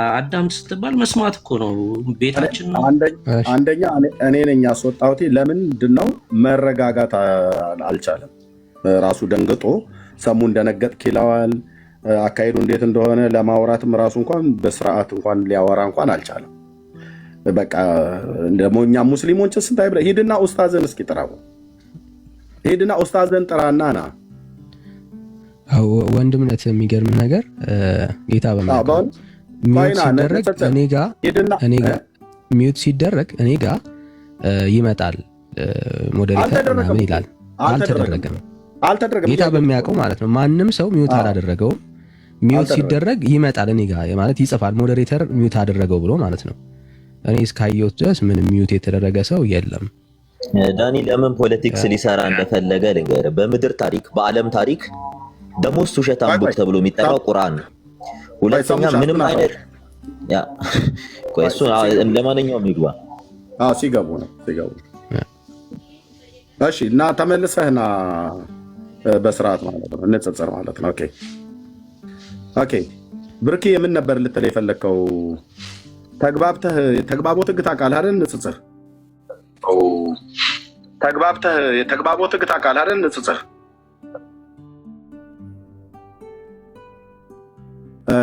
አዳምጥ ስትባል መስማት እኮ ነው። ቤታችን ነው። አንደኛ እኔ ነኝ ያስወጣሁት። ለምንድን ነው መረጋጋት አልቻለም? ራሱ ደንግጦ ሰሙ እንደነገጥክ ይለዋል። አካሄዱ እንዴት እንደሆነ ለማውራትም ራሱ እንኳን በስርዓት እንኳን ሊያወራ እንኳን አልቻለም። በቃ ደግሞ እኛ ሙስሊሞች ስንታይ ብለህ ሂድና ኡስታዝን እስኪ ጥራው። ሂድና ኡስታዝን ጥራና ና ወንድምነት። የሚገርም ነገር ጌታ በሚያውቀው ሚውት ሲደረግ እኔ ጋ ሚውት ሲደረግ እኔ ጋ ይመጣል ሞዴሬተር ምናምን ይላል። አልተደረገም። ጌታ በሚያውቀው ማለት ነው። ማንም ሰው ሚውት አላደረገውም። ሚውት ሲደረግ ይመጣል እኔ ጋ ማለት ይጽፋል፣ ሞዴሬተር ሚውት አደረገው ብሎ ማለት ነው። እኔ እስካየሁት ድረስ ምንም ሚውት የተደረገ ሰው የለም። ዳኒ ለምን ፖለቲክስ ሊሰራ እንደፈለገ ልንገርህ። በምድር ታሪክ፣ በዓለም ታሪክ ደሞስት ውሸታም ቡክ ተብሎ የሚጠራው ቁርአን ነው። ሁለተኛ ምንም አይነት ቆይ እሱ ለማንኛውም ይግባ። ሲገቡ ነው። እሺ እና ተመልሰህና በስርዓት ማለት ነው፣ እንጽጽር ማለት ነው። ኦኬ ብርኪ የምን ነበር ልትል የፈለግከው? ተግባቦት ህግ ታውቃለህ አይደል? ንጽጽር ተግባቦት ህግ ታውቃለህ አይደል? ንጽጽር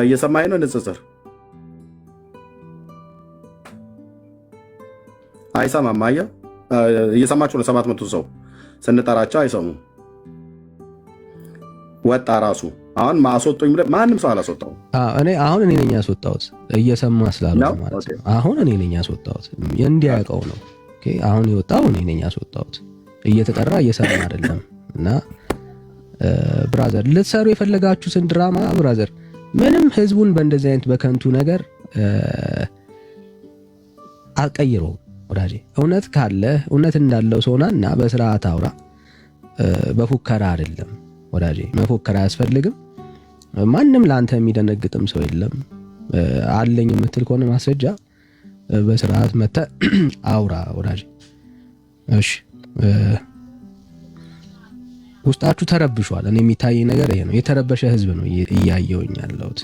እየሰማኸኝ ነው? ንጽጽር አይሰማም። አየህ፣ እየሰማችሁ ነው። 700 ሰው ስንጠራቸው አይሰሙም። ወጣ ራሱ። አሁን ማስወጡኝ ብለህ ማንም ሰው አላስወጣውም። እኔ ነኝ ያስወጣሁት፣ እየሰማ ስላልሆነ ማለት ነው። አሁን እኔ ነኝ ያስወጣሁት፣ እንዲያውቀው ነው። አሁን የወጣው እኔ ነኝ ያስወጣሁት፣ እየተጠራ እየሰማ አይደለም። እና ብራዘር ልትሰሩ የፈለጋችሁትን ድራማ ብራዘር፣ ምንም ህዝቡን በእንደዚህ አይነት በከንቱ ነገር አልቀይረውም ወዳጄ። እውነት ካለ እውነት እንዳለው ሰውና እና በስርዓት አውራ። በፉከራ አይደለም ወዳጄ፣ መፎከር አያስፈልግም። ማንም ለአንተ የሚደነግጥም ሰው የለም። አለኝ የምትል ከሆነ ማስረጃ በስርዓት መተህ አውራ ወዳጄ። እሺ ውስጣችሁ ተረብሿል። እኔ የሚታየኝ ነገር ይሄ ነው። የተረበሸ ህዝብ ነው እያየሁኝ ያለሁት።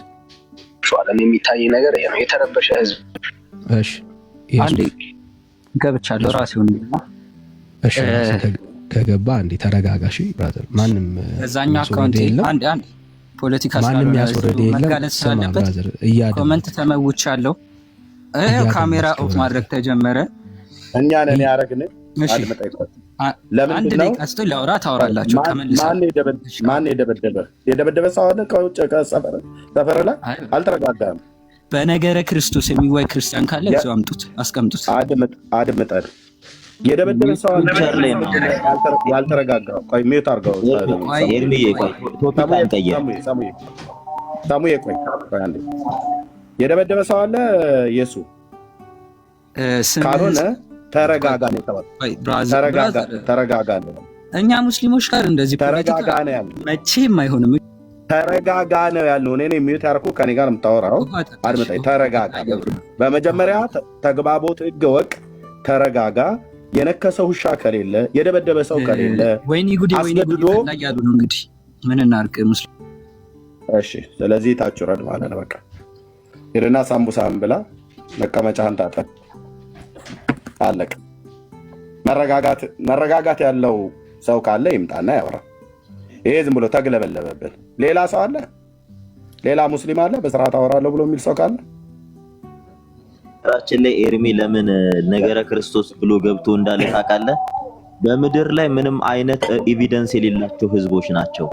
እኔ የሚታየኝ ነገር ይሄ ነው። የተረበሸ ህዝብ። እሺ አንዴ ገብቻለሁ ራሴው እንዴና እሺ ከገባ አንዴ ተረጋጋሽ ብራዘር። ማንም እዛኛው አካውንት አንዴ ፖለቲካ ማንም ያስወረደ የለም። ሰማ ብራዘር እያደረገ ኮሜንት ተመውቻለሁ። ካሜራ ኦፍ ማድረግ ተጀመረ። እኛ ነን ያረግን። አንድ ደቂቃ ስቶ ላውራ ታወራላችሁ። ማን የደበደበ ሰው አለ? ከውጭ ሰፈር ላይ አልተረጋጋም። በነገረ ክርስቶስ የሚዋይ ክርስቲያን ካለ እዛው አምጡት፣ አስቀምጡት። አድምጠን የደበደበ ሰው አለ ያልተረጋጋው። ቆይ ሚውት አድርገው። ሳሙዬ ቆይ አንዴ። የደበደበ ሰው አለ ኢየሱ ካልሆነ ተረጋጋ ነው የተባለው። ተረጋጋ ነው። እኛ ሙስሊሞች ጋር እንደዚህ ተረጋጋ ነው ያለው። መቼም አይሆንም። ተረጋጋ ነው ያለው። እኔ ሚውት ያደረኩህ ከኔ ጋር የምታወራው አድምጠኝ። ተረጋጋ። በመጀመሪያ ተግባቦት ህግ ወቅ። ተረጋጋ። የነከሰ ውሻ ከሌለ የደበደበ ሰው ከሌለ ወይኔ ጉዴ አስገድዶ ያሉ ነው እንግዲህ ምን እናርቅ ሙስሊም። እሺ ስለዚህ ታች ረድ ማለት ነው። በቃ ሄድና ሳምቡሳን ብላ መቀመጫህን ታጠብ፣ አለቀ። መረጋጋት ያለው ሰው ካለ ይምጣና ያወራ። ይሄ ዝም ብሎ ተግለበለበብን። ሌላ ሰው አለ፣ ሌላ ሙስሊም አለ በስርዓት አወራለሁ ብሎ የሚል ሰው ካለ ራችን ላይ ኤርሚ ለምን ነገረ ክርስቶስ ብሎ ገብቶ እንዳለ ታውቃለህ? በምድር ላይ ምንም አይነት ኤቪደንስ የሌላቸው ህዝቦች ናቸው።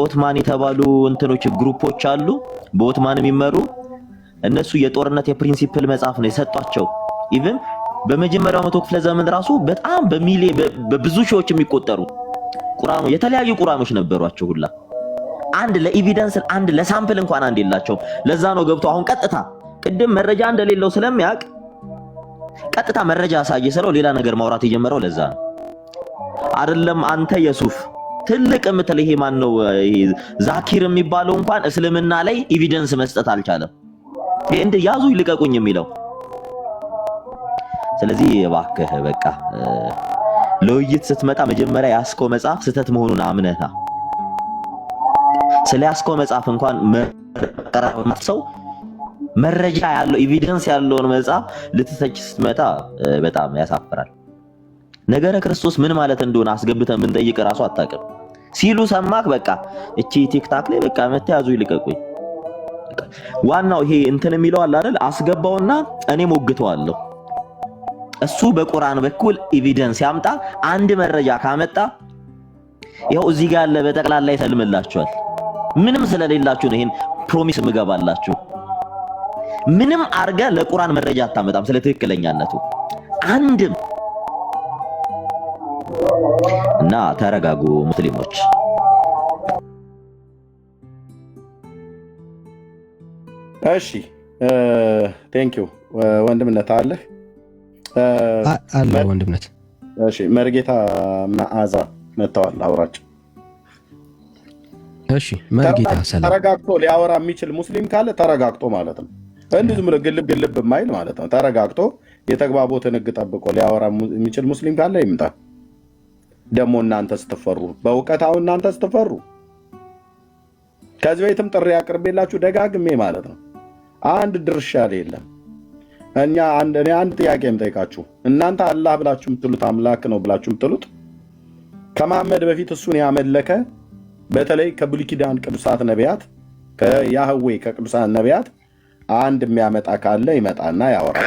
ኦትማን የተባሉ እንትኖች ግሩፖች አሉ፣ በኦትማን የሚመሩ እነሱ የጦርነት የፕሪንሲፕል መጽሐፍ ነው የሰጧቸው። ኢቭን በመጀመሪያው መቶ ክፍለ ዘመን ራሱ በጣም በብዙ ሺዎች የሚቆጠሩ ቁርአኖች የተለያዩ ቁርአኖች ነበሯቸው ሁላ። አንድ ለኤቪደንስ አንድ ለሳምፕል እንኳን አንድ የላቸውም። ለዛ ነው ገብቶ አሁን ቀጥታ ቅድም መረጃ እንደሌለው ስለሚያውቅ ቀጥታ መረጃ አሳየ ስለው ሌላ ነገር ማውራት የጀመረው ለዛ ነው። አይደለም አንተ የሱፍ ትልቅ የምትል ይሄ ማን ነው ዛኪር የሚባለው እንኳን እስልምና ላይ ኤቪደንስ መስጠት አልቻለም። እንደ ያዙ ይልቀቁኝ የሚለው። ስለዚህ እባክህ በቃ ለውይይት ስትመጣ መጀመሪያ ያስከው መጽሐፍ ስህተት መሆኑን አምነህና ስለ ያስከው መጽሐፍ እንኳን ሰው መረጃ ያለው ኤቪደንስ ያለውን መጽሐፍ ልትተች ስትመጣ በጣም ያሳፍራል። ነገረ ክርስቶስ ምን ማለት እንደሆነ አስገብተን ብንጠይቅ ራሱ አታውቅም ሲሉ ሰማክ። በቃ እቺ ቲክታክ ላይ በቃ መተያዙ ይልቀቁኝ። ዋናው ይሄ እንትን የሚለው አለ አይደል? አስገባውና እኔ ሞግተዋለሁ። እሱ በቁርአን በኩል ኤቪደንስ ያምጣ። አንድ መረጃ ካመጣ ይሄው እዚህ ጋር ያለ በጠቅላላ ይሰልምላችኋል። ምንም ስለሌላችሁ ነው ይሄን ፕሮሚስ ምገባላችሁ። ምንም አርጋ ለቁርአን መረጃ አታመጣም ስለ ትክክለኛነቱ አንድም። እና ተረጋጉ ሙስሊሞች። እሺ ቴንክ ዩ ወንድምነት አለህ አለ ወንድምነት። እሺ መርጌታ መዓዛ መተዋል አውራቸው። እሺ መርጌታ ሰላም። ተረጋግቶ ሊያወራ የሚችል ሙስሊም ካለ ተረጋግቶ ማለት ነው። እንዲህ ዝም ብሎ ግልብ የማይል ማለት ነው። ተረጋግቶ የተግባቦትን ሕግ ጠብቆ ሊያወራ የሚችል ሙስሊም ካለ ይምጣ። ደግሞ እናንተ ስትፈሩ በእውቀት አሁን እናንተ ስትፈሩ ከዚህ በፊትም ጥሪ አቅርቤላችሁ ደጋግሜ ማለት ነው። አንድ ድርሻ የለም። እኔ አንድ ጥያቄ የምጠይቃችሁ እናንተ አላህ ብላችሁ የምትሉት አምላክ ነው ብላችሁ የምትሉት ከመሐመድ በፊት እሱን ያመለከ በተለይ ከብሉይ ኪዳን ቅዱሳት ነቢያት ከያህዌ ከቅዱሳት ነቢያት አንድ የሚያመጣ ካለ ይመጣና ያወራል።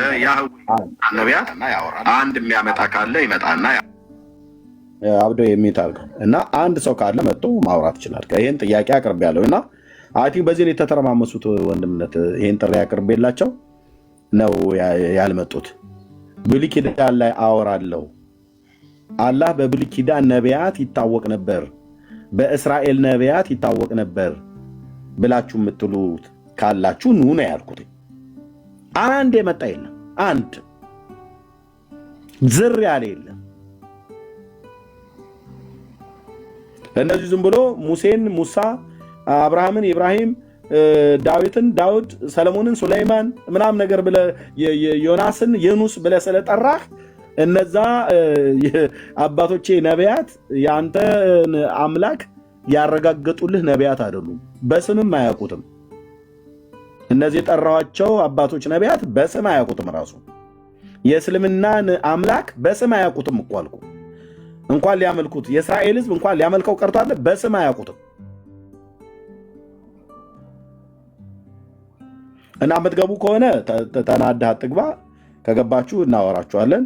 አንድ የሚያመጣ ካለ ይመጣና አብዶ የሚታርገው እና አንድ ሰው ካለ መጥቶ ማውራት ይችላል። ይሄን ጥያቄ አቅርቤያለሁ እና አይ ቲንክ በዚህ የተተረማመሱት ወንድምነት ይሄን ጥሪ አቅርቤላቸው ነው ያልመጡት። ብሉይ ኪዳን ላይ አወራለሁ። አላህ በብሉይ ኪዳን ነቢያት ይታወቅ ነበር፣ በእስራኤል ነቢያት ይታወቅ ነበር ብላችሁ የምትሉት ካላችሁ ኑ ነው ያልኩት። አንድ የመጣ የለም፣ አንድ ዝር ያለ የለም። እንደዚህ ዝም ብሎ ሙሴን ሙሳ፣ አብርሃምን ኢብራሂም፣ ዳዊትን ዳውድ፣ ሰለሞንን ሱለይማን ምናምን ነገር ብለ ዮናስን የኑስ ብለ ስለጠራህ እነዛ አባቶቼ ነቢያት ያንተ አምላክ ያረጋገጡልህ ነቢያት አይደሉም፣ በስምም አያውቁትም። እነዚህ የጠራኋቸው አባቶች ነቢያት በስም አያውቁትም። ራሱ የእስልምናን አምላክ በስም አያውቁትም እኮ አልኩ። እንኳን ሊያመልኩት የእስራኤል ሕዝብ እንኳን ሊያመልከው ቀርቷል፣ በስም አያውቁትም። እና የምትገቡ ከሆነ ተናዳህ አትግባ። ከገባችሁ እናወራችኋለን።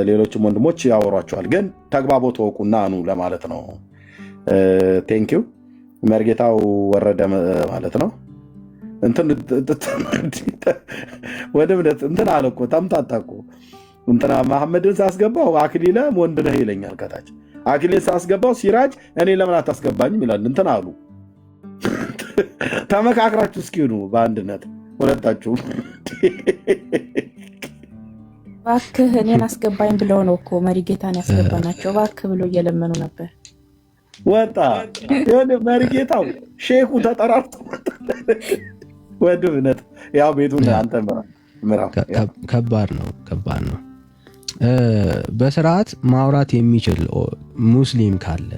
ሌሎችም ወንድሞች ያወሯችኋል። ግን ተግባቦት ወቁና ኑ ለማለት ነው። ቴንኪዩ መርጌታው ወረደ ማለት ነው። ወንድምነት እንትን አለ እኮ ተምታታ እኮ እንትና መሐመድን ሳስገባው አክሊለ ወንድ ነህ ይለኛል ከታች። አክሊል ሳስገባው ሲራጅ እኔ ለምን አታስገባኝም ይላል። እንትን አሉ። ተመካክራችሁ እስኪ ኑ በአንድነት ሁለታችሁ። እባክህ እኔን አስገባኝ ብለው ነው እኮ መሪጌታን ያስገባናቸው። እባክህ ብሎ እየለመኑ ነበር። ወጣ መሪጌታው ሼኹ ተጠራርቶ ወንድምነት ያው ቤቱን አንተ ምራ። ከባድ ነው። በስርዓት ማውራት የሚችል ሙስሊም ካለ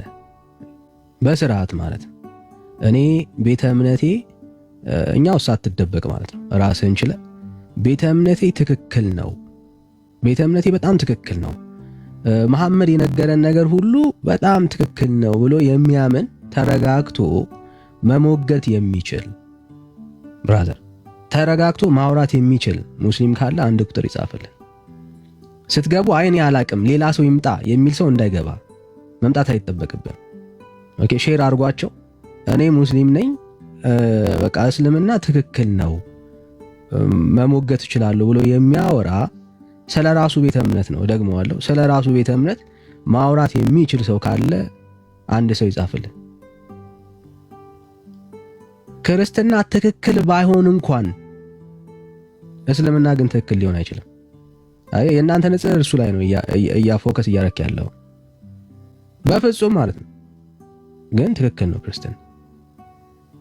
በስርዓት ማለት ነው። እኔ ቤተ እምነቴ እኛው ሳትደበቅ ማለት ነው ራስህን ችለ ቤተ እምነቴ ትክክል ነው፣ ቤተ እምነቴ በጣም ትክክል ነው፣ መሐመድ የነገረን ነገር ሁሉ በጣም ትክክል ነው ብሎ የሚያምን ተረጋግቶ መሞገት የሚችል ብራዘር፣ ተረጋግቶ ማውራት የሚችል ሙስሊም ካለ አንድ ቁጥር ይጻፍልን። ስትገቡ አይኔ አላቅም ሌላ ሰው ይምጣ የሚል ሰው እንዳይገባ መምጣት አይጠበቅብን። ኦኬ ሼር አድርጓቸው። እኔ ሙስሊም ነኝ፣ በቃ እስልምና ትክክል ነው መሞገት እችላለሁ ብሎ የሚያወራ ስለራሱ ቤተ እምነት ነው። ደግመዋለሁ፣ ስለራሱ ቤተ እምነት ማውራት የሚችል ሰው ካለ አንድ ሰው ይጻፍልን። ክርስትና ትክክል ባይሆን እንኳን እስልምና ግን ትክክል ሊሆን አይችልም። አይ የእናንተ ንጽር እሱ ላይ ነው ፎከስ እያረክ ያለው በፍጹም ማለት ነው። ግን ትክክል ነው ክርስትና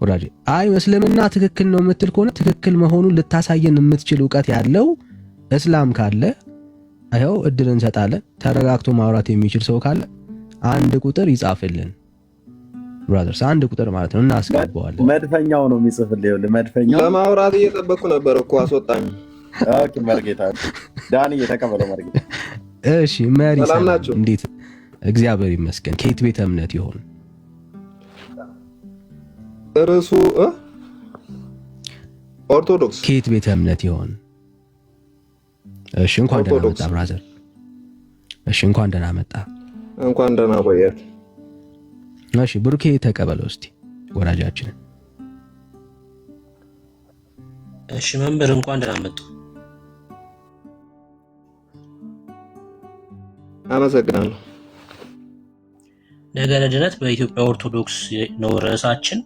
ወዳጄ። አይ እስልምና ትክክል ነው የምትል ከሆነ ትክክል መሆኑን ልታሳየን የምትችል ዕውቀት ያለው እስላም ካለ አይው እድል እንሰጣለን። ተረጋግቶ ማውራት የሚችል ሰው ካለ አንድ ቁጥር ይጻፍልን ብራዘርስ፣ አንድ ቁጥር ማለት ነው እናስገባዋለን። መድፈኛው ነው የሚጽፍልህ። ይኸውልህ መድፈኛው ለማውራት እየጠበቅኩ ነበር እኮ አስወጣኝ። ኦኬ መርጌታ ዳኒ እየተቀበለው መርጌታ። እሺ መሪ ሰላም ናችሁ? እንዴት? እግዚአብሔር ይመስገን። ከየት ቤተ እምነት ይሆን እርሱ? ኦርቶዶክስ። ከየት ቤተ እምነት ይሆን? እሺ እንኳን ደህና መጣ ብራዘር። እሺ እንኳን ደህና መጣ። እንኳን ደህና ቆያት። እሺ ብሩኬ ተቀበለው እስቲ ወራጃችንን። እሺ መምህር እንኳን ደህና መጡ። አመሰግናለሁ። ነገረ ድነት በኢትዮጵያ ኦርቶዶክስ ነው ርዕሳችን።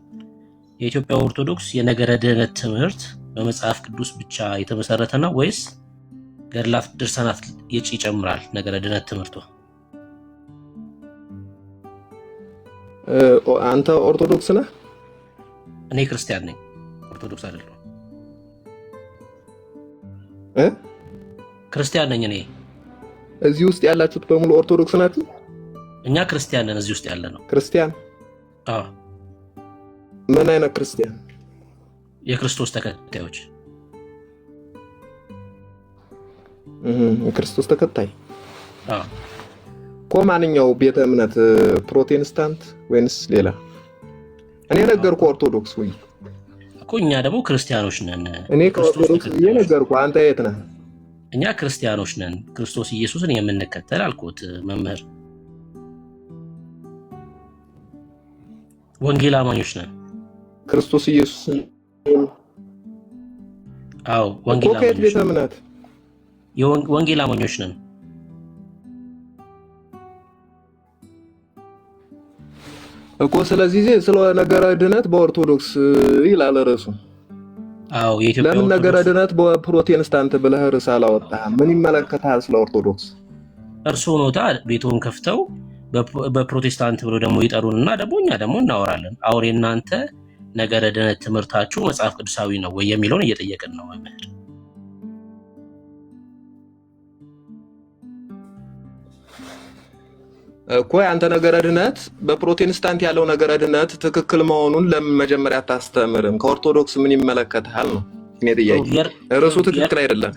የኢትዮጵያ ኦርቶዶክስ የነገረ ድነት ትምህርት በመጽሐፍ ቅዱስ ብቻ የተመሰረተ ነው ወይስ ገድላት፣ ድርሳናት ይጨምራል? ነገረ ድነት ትምህርቱ አንተ ኦርቶዶክስ ነህ? እኔ ክርስቲያን ነኝ፣ ኦርቶዶክስ አይደለሁም። ክርስቲያን ነኝ እኔ። እዚህ ውስጥ ያላችሁት በሙሉ ኦርቶዶክስ ናችሁ? እኛ ክርስቲያን ነን እዚህ ውስጥ ያለ ነው። ክርስቲያን? አዎ። ምን አይነት ክርስቲያን? የክርስቶስ ተከታዮች። የክርስቶስ ተከታይ? አዎ። እኮ ማንኛው ቤተ እምነት ፕሮቴስታንት ወይንስ ሌላ? እኔ ነገርኩ ኦርቶዶክስ ወይ እኮ። እኛ ደግሞ ክርስቲያኖች ነን። እኔ ከኦርቶዶክስ ነገርኩ። አንተ የት ነህ? እኛ ክርስቲያኖች ነን፣ ክርስቶስ ኢየሱስን የምንከተል አልኩት መምህር። ወንጌል አማኞች ነን። ክርስቶስ ኢየሱስ? አዎ ወንጌል አማኞች። ከየት ቤተ እምነት? የወንጌል አማኞች ነን እኮ። ስለዚህ ስለ ነገረ ድነት በኦርቶዶክስ ይላል ርዕሱ። አዎ የኢትዮጵያ ለምን ነገረ ድነት በፕሮቴስታንት ብለህ ርዕስ አላወጣህም? ምን ይመለከታል ስለ ኦርቶዶክስ? እርስዎ ኖታ ቤቱን ከፍተው በፕሮቴስታንት ብሎ ደግሞ ይጠሩንና ደግሞ እኛ ደግሞ እናወራለን። አሁን የእናንተ ነገረ ድነት ትምህርታችሁ መጽሐፍ ቅዱሳዊ ነው ወይ የሚለውን እየጠየቅን ነው መምህር። እኮ ያንተ ነገረ ድነት በፕሮቴስታንት ያለው ነገረ ድነት ትክክል መሆኑን ለምን መጀመሪያ አታስተምርም? ከኦርቶዶክስ ምን ይመለከታል ነው እኔ ጥያቄ። ርዕሱ ትክክል አይደለም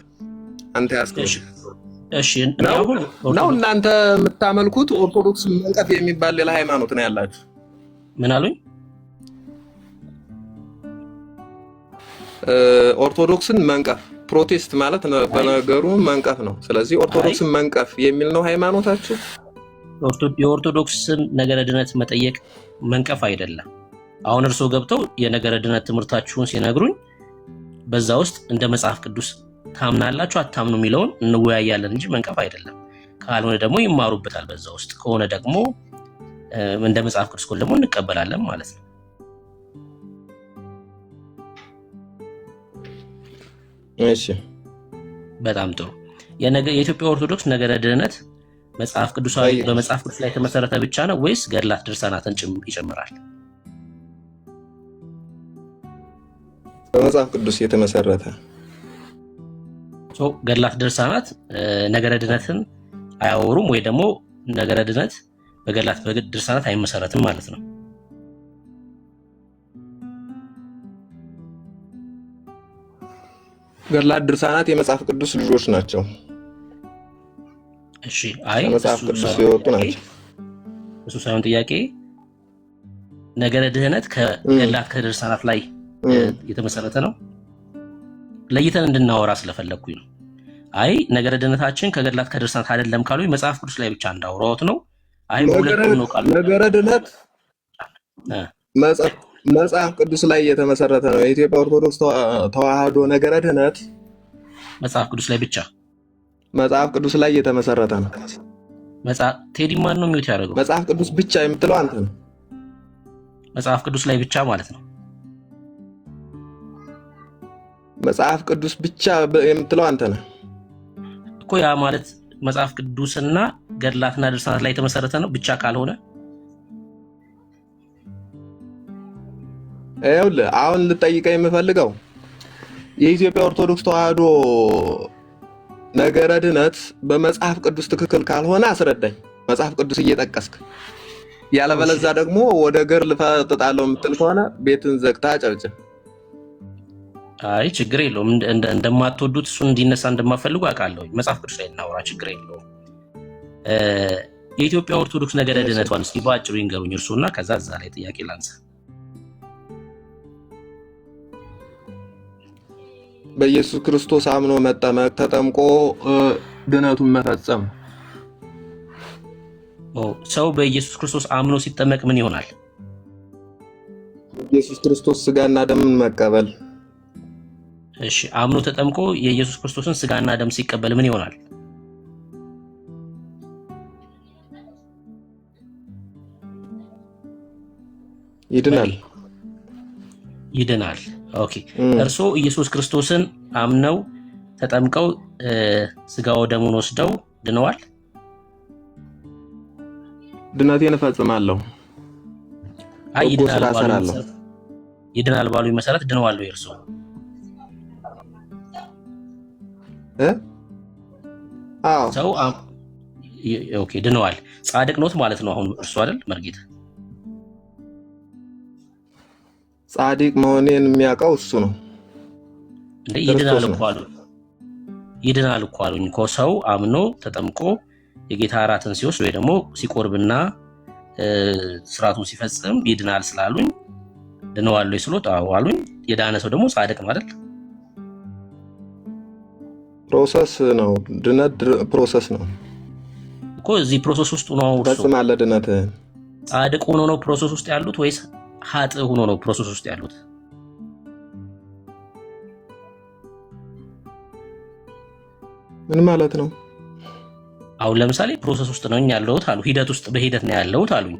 አንተ ያስከው። እሺ ነው እናንተ የምታመልኩት ኦርቶዶክስ መንቀፍ የሚባል ሌላ ሃይማኖት ነው ያላችሁ? ምን አሉኝ? ኦርቶዶክስን መንቀፍ፣ ፕሮቴስት ማለት በነገሩ መንቀፍ ነው። ስለዚህ ኦርቶዶክስን መንቀፍ የሚል ነው ሃይማኖታችሁ? የኦርቶዶክስን ነገረ ድነት መጠየቅ መንቀፍ አይደለም። አሁን እርስዎ ገብተው የነገረ ድነት ትምህርታችሁን ሲነግሩኝ በዛ ውስጥ እንደ መጽሐፍ ቅዱስ ታምናላችሁ አታምኑ የሚለውን እንወያያለን እንጂ መንቀፍ አይደለም። ካልሆነ ደግሞ ይማሩበታል። በዛ ውስጥ ከሆነ ደግሞ እንደ መጽሐፍ ቅዱስ ከሆነ ደግሞ እንቀበላለን ማለት ነው። እሺ በጣም ጥሩ። የኢትዮጵያ ኦርቶዶክስ ነገረ ድነት መጽሐፍ ቅዱሳዊ በመጽሐፍ ቅዱስ ላይ የተመሰረተ ብቻ ነው ወይስ ገድላት ድርሳናትን ይጨምራል? በመጽሐፍ ቅዱስ የተመሰረተ። ገድላት ድርሳናት ነገረ ድነትን አያወሩም ወይ ደግሞ ነገረ ድነት በገድላት በድርሳናት አይመሰረትም ማለት ነው። ገድላት ድርሳናት የመጽሐፍ ቅዱስ ልጆች ናቸው። እሺ አይ መጽሐፍ ቅዱስ የወጡ ናቸው። እሱ ሳይሆን ጥያቄ ነገረ ድህነት ከገድላት ከድርሳናት ላይ የተመሰረተ ነው። ለይተን እንድናወራ ስለፈለኩኝ ነው። አይ ነገረ ድህነታችን ከገድላት ከድርሳናት አይደለም ካሉ መጽሐፍ ቅዱስ ላይ ብቻ እንዳወራሁት ነው። አይ ሁለቱም ነው ካሉ ነገረ ድህነት መጽሐፍ ቅዱስ ላይ የተመሰረተ ነው። የኢትዮጵያ ኦርቶዶክስ ተዋህዶ ነገረ ድህነት መጽሐፍ ቅዱስ ላይ ብቻ መጽሐፍ ቅዱስ ላይ የተመሰረተ ነው። ቴዲ ማን ነው ሚውት ያደረገው? መጽሐፍ ቅዱስ ብቻ የምትለው አንተ ነው። መጽሐፍ ቅዱስ ላይ ብቻ ማለት ነው። መጽሐፍ ቅዱስ ብቻ የምትለው አንተ ነህ እኮ። ያ ማለት መጽሐፍ ቅዱስና ገድላትና ድርሳናት ላይ የተመሰረተ ነው ብቻ ካልሆነ ይኸውልህ አሁን ልጠይቀህ የምፈልገው የኢትዮጵያ ኦርቶዶክስ ተዋህዶ ነገረ ድህነት በመጽሐፍ ቅዱስ ትክክል ካልሆነ አስረዳኝ፣ መጽሐፍ ቅዱስ እየጠቀስክ። ያለበለዛ ደግሞ ወደ ገድል ፈጥጣለሁ የምትል ከሆነ ቤትን ዘግታ አጨብጭብ። አይ ችግር የለውም። እንደማትወዱት እሱን እንዲነሳ እንደማፈልጉ አውቃለሁ። መጽሐፍ ቅዱስ ላይ እናውራ፣ ችግር የለውም። የኢትዮጵያ ኦርቶዶክስ ነገረ ድህነቷን እስኪ በአጭሩ ይንገሩኝ እርሱና ከዛ እዛ ላይ ጥያቄ ላንሳ። በኢየሱስ ክርስቶስ አምኖ መጠመቅ ተጠምቆ ድህነቱን መፈጸም። ሰው በኢየሱስ ክርስቶስ አምኖ ሲጠመቅ ምን ይሆናል? ኢየሱስ ክርስቶስ ስጋና ደምን መቀበል። እሺ አምኖ ተጠምቆ የኢየሱስ ክርስቶስን ስጋና ደም ሲቀበል ምን ይሆናል? ይድናል። ይድናል። ኦኬ እርሶ ኢየሱስ ክርስቶስን አምነው ተጠምቀው ስጋው ደሙን ወስደው ድነዋል? ድነቴን እፈጽማለሁ። አይ ይድናል ባሉኝ መሰረት ድነዋል ወይ እርሶ? አዎ ሰው ኦኬ ድነዋል። ጻድቅ ኖት ማለት ነው አሁን እርሱ አይደል መርጌታ? ጻድቅ መሆኔን የሚያውቀው እሱ ነው እንዴ? ይድናል እኮ አሉኝ እኮ። ሰው አምኖ ተጠምቆ የጌታ እራትን ሲወስድ ወይ ደግሞ ሲቆርብና ስርዓቱን ሲፈጽም ይድናል ስላሉኝ ድነዋል ወይ ስሎት አዎ አሉኝ። የዳነ ሰው ደግሞ ጻድቅ ነው አይደል? ፕሮሰስ ነው ድነት፣ ፕሮሰስ ነው እኮ። እዚህ ፕሮሰስ ውስጥ ነው ፈጽማለህ ድነትህን። ጻድቅ ሆኖ ነው ፕሮሰስ ውስጥ ያሉት ወይስ ሀጥ ሆኖ ነው ፕሮሰስ ውስጥ ያሉት? ምን ማለት ነው? አሁን ለምሳሌ ፕሮሰስ ውስጥ ነው ያለሁት አሉ። በሂደት ነው ያለሁት አሉኝ።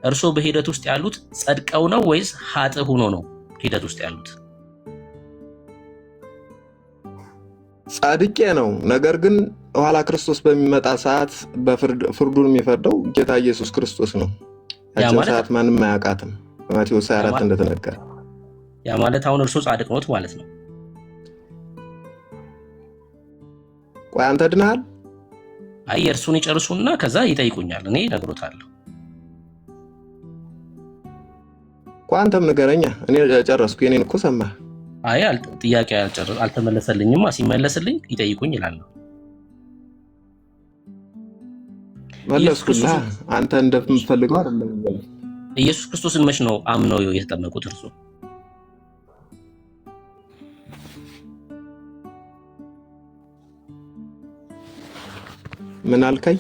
እርሶ በሂደት ውስጥ ያሉት ጸድቀው ነው ወይስ ሀጥ ሆኖ ነው ሂደት ውስጥ ያሉት? ጻድቄ ነው። ነገር ግን ኋላ ክርስቶስ በሚመጣ ሰዓት ፍርዱን የሚፈርደው ጌታ ኢየሱስ ክርስቶስ ነው። ያችን ሰዓት ማንም አያውቃትም። በማቴዎስ 24 እንደተነገረ። ያ ማለት አሁን እርሶ ጻድቅ ኖት ማለት ነው። ቆይ አንተ ድነሃል? አይ እርሱን ይጨርሱና ከዛ ይጠይቁኛል፣ እኔ እነግሮታለሁ። ቆይ አንተም ንገረኛ። እኔ ጨረስኩ። የኔን እኮ ሰማህ። አይ ጥያቄ አልተመለሰልኝማ። ሲመለስልኝ ይጠይቁኝ ይላል። መለስኩልህ። አንተ እንደምትፈልገው አይደለም። ኢየሱስ ክርስቶስን መች ነው አምነው የተጠመቁት እርሱ? ምን አልከኝ?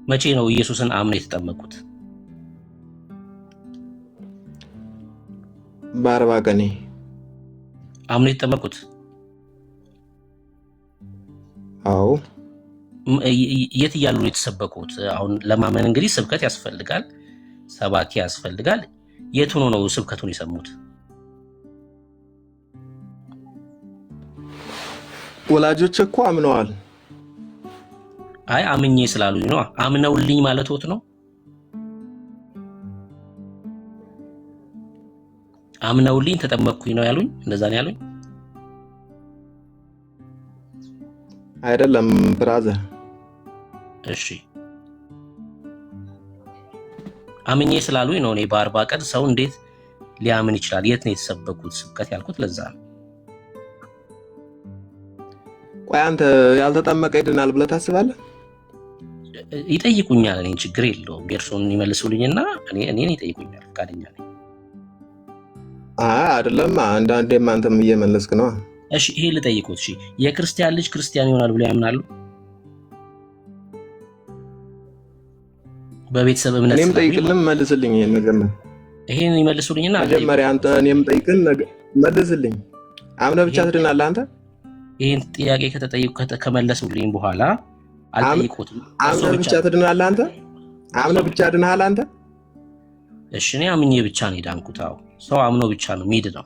መቼ ነው ኢየሱስን አምነው የተጠመቁት? በ40 ቀኔ አምነው የተጠመቁት? አዎ። የት እያሉ ነው የተሰበኩት? አሁን ለማመን እንግዲህ ስብከት ያስፈልጋል፣ ሰባኪ ያስፈልጋል። የት ሆኖ ነው ስብከቱን የሰሙት? ወላጆች እኮ አምነዋል። አይ አምኜ ስላሉኝ ነው። አምነውልኝ ማለት ወት ነው። አምነውልኝ ተጠመቅኩኝ ነው ያሉኝ። እንደዛ ነው ያሉኝ አይደለም ብራዘር። እሺ አምኜ ስላሉኝ ነው። እኔ በ40 ቀን ሰው እንዴት ሊያምን ይችላል? የት ነው የተሰበኩት ስብከት ያልኩት ለዛ ነው። ቆይ አንተ ያልተጠመቀ ይድናል ብለህ ታስባለህ? ይጠይቁኛል፣ እኔን ችግር የለውም። ጌርሶን ይመልሱልኝና እኔን ይጠይቁኛል፣ ፈቃደኛ ነኝ። አይደለም አንዳንዴም አንተም እየመለስክ ነው። እሺ ይሄ ልጠይቁት። እሺ የክርስቲያን ልጅ ክርስቲያን ይሆናል ብሎ ያምናሉ? በቤተሰብ እምነት እኔም ጠይቅልም መልስልኝ። ይሄን ይመልሱልኝና መጀመሪያ አንተ እኔም ጠይቅን መልስልኝ። አምነህ ብቻ ትድናለህ አንተ? ይሄን ጥያቄ ከተጠየቁ ከመለሱልኝ በኋላ አልጠይቁትም። አምነህ ብቻ ትድናለህ አንተ? አምነህ ብቻ ድናሃል አንተ? እሺ እኔ አምኜ ብቻ ነው የዳንኩት። አዎ ሰው አምኖ ብቻ ነው ሚድ ነው።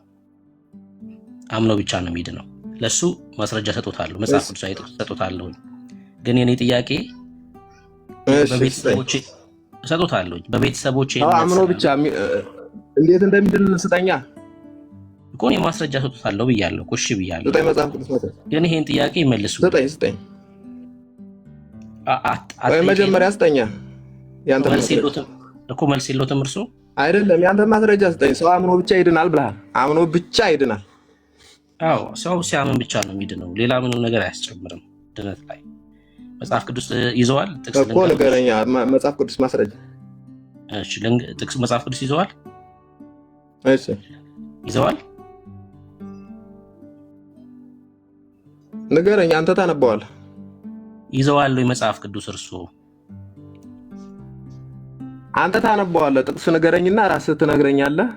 አምኖ ብቻ ነው ሚድ ነው። ለሱ ማስረጃ ሰጥቶታለሁ፣ መጽሐፍ ቅዱስ ሰጥቶታለሁ። ግን የኔ ጥያቄ በቤተሰቦቼ ሰጥቶታለሁ። በቤተሰቦቼ አምኖ ብቻ እንዴት እንደሚድን ስጠኛ እኮ እኔ ማስረጃ ሰጥቶታለሁ ብያለሁ። እሺ ብያለሁ። ስጠኝ መጽሐፍ ቅዱስ ማለት ግን ይሄን ጥያቄ ይመልሱ። ስጠኝ ወይ መጀመሪያ ስጠኛ። ያንተ መልስ የለውም እኮ መልስ የለውም እርሱ አይደለም። ያንተ ማስረጃ ስጠኝ። ሰው አምኖ ብቻ ይድናል ብለሃል። አምኖ ብቻ ይድናል። አዎ ሰው ሲያምን ብቻ ነው የሚድነው። ሌላ ምንም ነገር አያስጨምርም ድነት ላይ። መጽሐፍ ቅዱስ ይዘዋል? ጥቅስ እኮ ንገረኛ። መጽሐፍ ቅዱስ ማስረጃ። እሺ ጥቅስ መጽሐፍ ቅዱስ ይዘዋል? እሺ ይዘዋል? ንገረኛ። አንተ ታነበዋለህ። ይዘዋል ወይ መጽሐፍ ቅዱስ እርሱ? አንተ ታነበዋለህ። ጥቅስ ንገረኝና ራስህ ትነግረኛለህ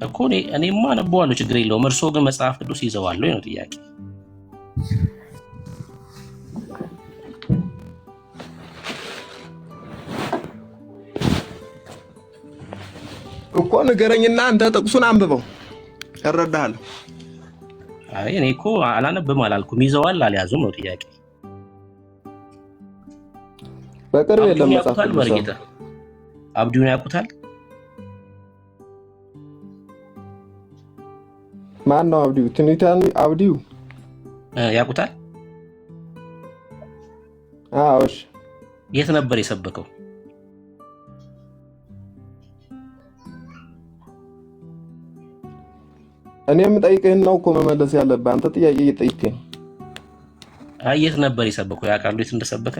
እኮ። እኔማ አነበዋለሁ፣ ችግር የለውም። እርሱ ግን መጽሐፍ ቅዱስ ይዘዋል ወይ ነው ጥያቄ። እኮ ንገረኝና አንተ ጥቅሱን አንብበው እረዳሃለሁ። አይ እኔ እኮ አላነብም አላልኩም። ይዘዋል አልያዙም ነው ጥያቄ። በቅርብ የለም መጽሐፍ ቅዱስ። በርግጥ አብዲውን ያውቁታል? ማን ነው አብዲው? ትንታን አብዲው ያውቁታል? አዎ። እሺ የት ነበር የሰበከው? እኔ የምጠይቅህን ነው እኮ መመለስ ያለብህ። አንተ ጥያቄ እየጠየቅህ። አይ የት ነበር የሰበከው? ያውቃሉ የት እንደሰበከ?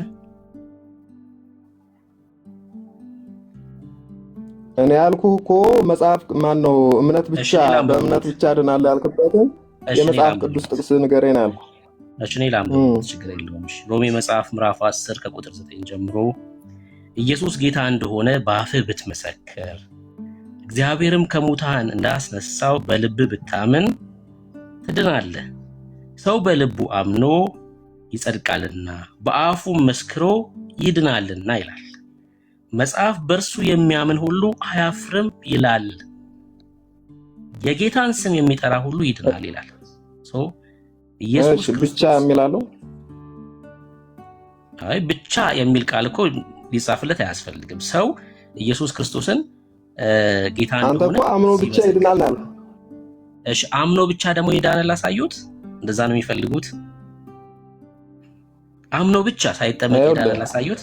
እኔ ያልኩህ እኮ መጽሐፍ ማን ነው እምነት ብቻ በእምነት ብቻ ድናለህ ያልክበትን የመጽሐፍ ቅዱስ ጥቅስ ንገረኝ ነው ያልኩህ። እሺ እኔ ላምብህ፣ ችግር የለውም። እሺ ሮሜ መጽሐፍ ምዕራፍ 10 ከቁጥር 9 ጀምሮ ኢየሱስ ጌታ እንደሆነ በአፍህ ብትመሰክር እግዚአብሔርም ከሙታን እንዳስነሳው በልብህ ብታምን ትድናለህ። ሰው በልቡ አምኖ ይጸድቃልና በአፉም መስክሮ ይድናልና ይላል። መጽሐፍ በእርሱ የሚያምን ሁሉ አያፍርም ይላል። የጌታን ስም የሚጠራ ሁሉ ይድናል ይላል። ኢየሱስ ብቻ የሚላለው አይ ብቻ የሚል ቃል እኮ ሊጻፍለት አያስፈልግም። ሰው ኢየሱስ ክርስቶስን ጌታ እንደሆነ አንተ እኮ አምኖ ብቻ ይድናል አለ። እሺ አምኖ ብቻ ደግሞ ይዳነ ላሳዩት? እንደዛ ነው የሚፈልጉት? አምኖ ብቻ ሳይጠመቅ ይዳነ ላሳዩት?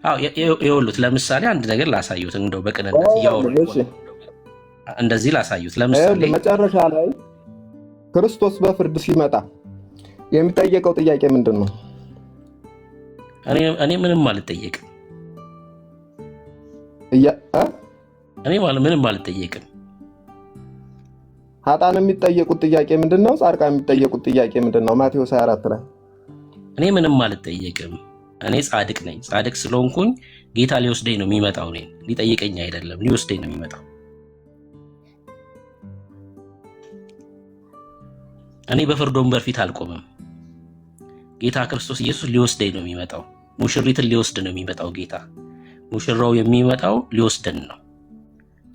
አዎ ይኸውልህ፣ ለምሳሌ አንድ ነገር ላሳዩት፣ እንደው በቅንነት ያወሩ እንደዚህ ላሳዩት። ለምሳሌ መጨረሻ ላይ ክርስቶስ በፍርድ ሲመጣ የሚጠየቀው ጥያቄ ምንድን ነው? እኔ ምንም አልጠየቅም። እኔ ምንም አልጠየቅም። ኃጥአን የሚጠየቁት ጥያቄ ምንድን ነው? ጻድቃን የሚጠየቁት ጥያቄ ምንድን ነው? ማቴዎስ 24 ላይ እኔ ምንም አልጠየቅም። እኔ ጻድቅ ነኝ። ጻድቅ ስለሆንኩኝ ጌታ ሊወስደኝ ነው የሚመጣው። እኔ ሊጠይቀኝ አይደለም፣ ሊወስደኝ ነው የሚመጣው። እኔ በፍርድ ወንበር ፊት አልቆምም። ጌታ ክርስቶስ ኢየሱስ ሊወስደኝ ነው የሚመጣው። ሙሽሪትን ሊወስድ ነው የሚመጣው ጌታ። ሙሽራው የሚመጣው ሊወስደን ነው።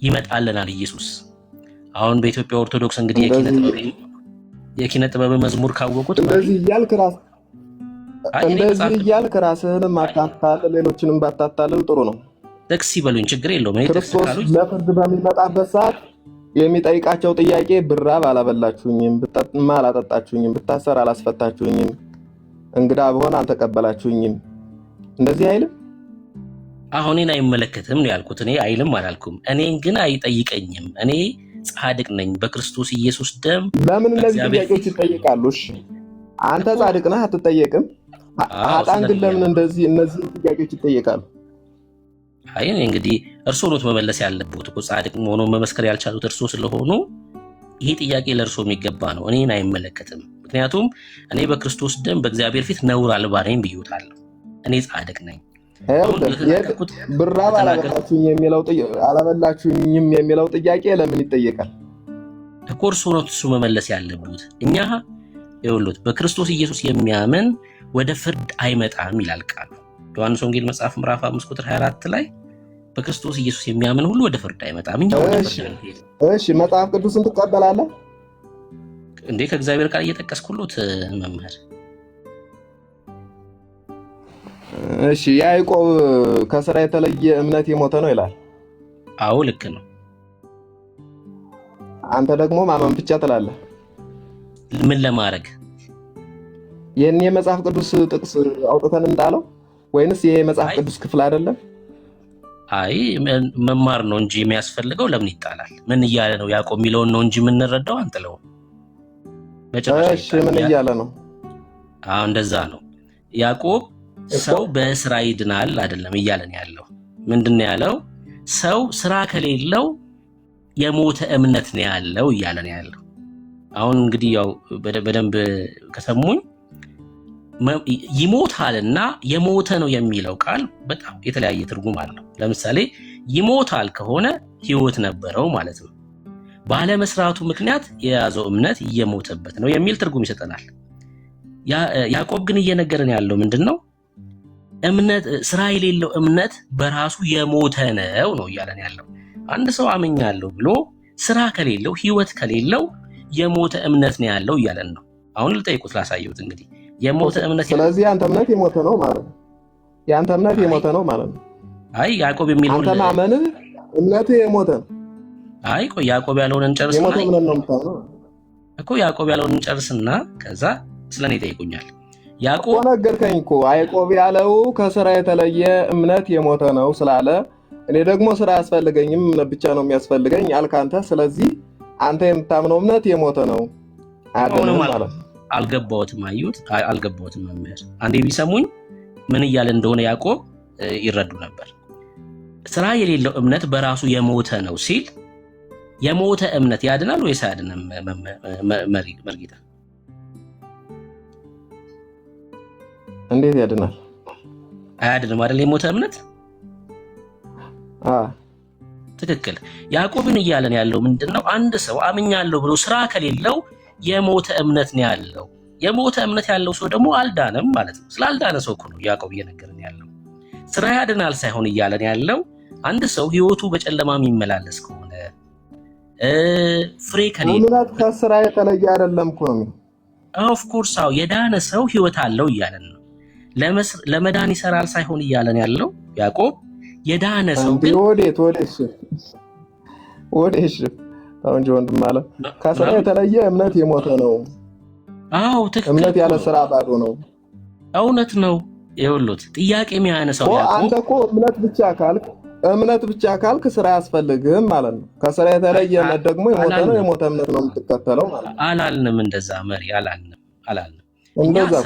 ይመጣልናል ኢየሱስ። አሁን በኢትዮጵያ ኦርቶዶክስ እንግዲህ የኪነ ጥበብ መዝሙር ካወቁት እንደዚህ እያልክ ራስህንም አታታልል፣ ሌሎችንም ባታታልል ጥሩ ነው። ጥቅስ ይበሉኝ፣ ችግር የለውም። ክርስቶስ ለፍርድ በሚመጣበት ሰዓት የሚጠይቃቸው ጥያቄ ብራብ አላበላችሁኝም፣ ብጠማ አላጠጣችሁኝም፣ ብታሰር አላስፈታችሁኝም፣ እንግዳ ብሆን አልተቀበላችሁኝም እንደዚህ አይልም? አሁን እኔን አይመለከትም ነው ያልኩት። እኔ አይልም አላልኩም። እኔን ግን አይጠይቀኝም። እኔ ጻድቅ ነኝ በክርስቶስ ኢየሱስ ደም። ለምን እነዚህ ጥያቄዎች ይጠይቃሉ? እሺ አንተ ጻድቅ ነህ አትጠየቅም? ኃጥአን ግን ለምን እነዚህ ጥያቄዎች ይጠይቃሉ? አይ እኔ እንግዲህ እርስዎ ነው መመለስ ያለብዎት እኮ ጻድቅ ሆኖ መመስከር ያልቻሉት እርስዎ ስለሆኑ ይሄ ጥያቄ ለእርስዎ የሚገባ ነው። እኔን አይመለከትም። ምክንያቱም እኔ በክርስቶስ ደም በእግዚአብሔር ፊት ነውር አልባ ነኝ ብዬዎታለሁ። እኔ ጻድቅ ነኝ። ብራብ አላበላችሁኝም የሚለው ጥያቄ ለምን ይጠየቃል? እኮ እርስዎ ነው እሱ መመለስ ያለብዎት። እኛ ይኸውልዎት በክርስቶስ ኢየሱስ የሚያምን ወደ ፍርድ አይመጣም ይላል ቃሉ። ዮሐንስ ወንጌል መጽሐፍ ምዕራፍ 5 ቁጥር 24 ላይ በክርስቶስ ኢየሱስ የሚያምን ሁሉ ወደ ፍርድ አይመጣም እንጂ ወደ ፍርድ አይሄድም። እሺ መጽሐፍ ቅዱስን ትቀበላለህ እንዴ? ከእግዚአብሔር ቃል እየጠቀስኩሎት መምህር። እሺ ያዕቆብ ከሥራ የተለየ እምነት የሞተ ነው ይላል። አዎ ልክ ነው። አንተ ደግሞ ማመን ብቻ ትላለህ። ምን ለማድረግ? ይህን የመጽሐፍ ቅዱስ ጥቅስ አውጥተን እንዳለው ወይንስ ይሄ የመጽሐፍ ቅዱስ ክፍል አይደለም? አይ መማር ነው እንጂ የሚያስፈልገው ለምን ይጣላል? ምን እያለ ነው ያዕቆብ የሚለውን ነው እንጂ የምንረዳው አንጥለው። እሺ ምን እያለ ነው? አዎ እንደዛ ነው። ያዕቆብ ሰው በስራ ይድናል አይደለም እያለን ያለው። ምንድነው ያለው? ሰው ስራ ከሌለው የሞተ እምነት ነው ያለው እያለን ያለው። አሁን እንግዲህ ያው በደንብ ከሰሙኝ ይሞታልና የሞተ ነው የሚለው ቃል በጣም የተለያየ ትርጉም አለው። ለምሳሌ ይሞታል ከሆነ ህይወት ነበረው ማለት ነው። ባለመስራቱ ምክንያት የያዘው እምነት እየሞተበት ነው የሚል ትርጉም ይሰጠናል። ያዕቆብ ግን እየነገረን ያለው ምንድነው? እምነት ስራ የሌለው እምነት በራሱ የሞተ ነው እያለን ያለው። አንድ ሰው አመኛለሁ ብሎ ስራ ከሌለው ህይወት ከሌለው የሞተ እምነት ነው ያለው እያለን ነው። አሁን ልጠይቁት ላሳየሁት እንግዲህ የሞተ እምነት። ስለዚህ አንተ እምነት የሞተ ነው ማለት ነው። ያንተ እምነት የሞተ ነው ማለት ነው። አይ ያዕቆብ የሚለው አንተ ማመንህ እምነት የሞተ ነው። አይ ቆይ ያዕቆብ ያለውን እንጨርስና የሞተ እምነት ነው የምታምነው እኮ ያዕቆብ ያለውን እንጨርስና ከዛ ስለኔ ይጠይቁኛል። ያዕቆብ ነገርከኝ እኮ ያዕቆብ ያለው ከስራ የተለየ እምነት የሞተ ነው ስላለ እኔ ደግሞ ስራ አያስፈልገኝም እምነት ብቻ ነው የሚያስፈልገኝ አልክ አንተ። ስለዚህ አንተ የምታምነው እምነት የሞተ ነው አይደለም ማለት ነው። አልገባዎትም? አዩት አልገባዎትም? መምህር አንዴ ቢሰሙኝ ምን እያለ እንደሆነ ያዕቆብ ይረዱ ነበር። ስራ የሌለው እምነት በራሱ የሞተ ነው ሲል የሞተ እምነት ያድናል ወይስ አያድንም? መርጌታ እንዴት ያድናል? አያድንም አይደል? የሞተ እምነት ትክክል። ያዕቆብን እያለን ያለው ምንድነው? አንድ ሰው አምኛለሁ ብሎ ስራ ከሌለው የሞተ እምነት ነው ያለው። የሞተ እምነት ያለው ሰው ደግሞ አልዳነም ማለት ነው። ስላልዳነ ሰው እኮ ነው ያዕቆብ እየነገረን ያለው። ስራ ያድናል ሳይሆን እያለን ያለው አንድ ሰው ህይወቱ በጨለማ የሚመላለስ ከሆነ ፍሬ ከሌለው እምነት ከስራ የተለየ አይደለም እኮ ነው። ኦፍ ኮርስ አዎ የዳነ ሰው ህይወት አለው እያለን ነው። ለመዳን ይሰራል ሳይሆን እያለን ያለው ያዕቆብ የዳነ ሰው ግን ወዴሽ አሁን ወንድም አለ ከስራ የተለየ እምነት የሞተ ነው። አዎ ትክክል። እምነት ያለ ስራ ባዶ ነው። እውነት ነው። ይኸውልዎት ጥያቄ የሚያነሳው ያዕቆብ አንተ እኮ እምነት ብቻ ካልክ ስራ አያስፈልግም ማለት ነው። ከስራ የተለየ እምነት ደግሞ የሞተ ነው። የሞተ እምነት ነው የምትከተለው ማለት ነው። አላልንም እንደዛ መሪ አላልንም። እንደዛ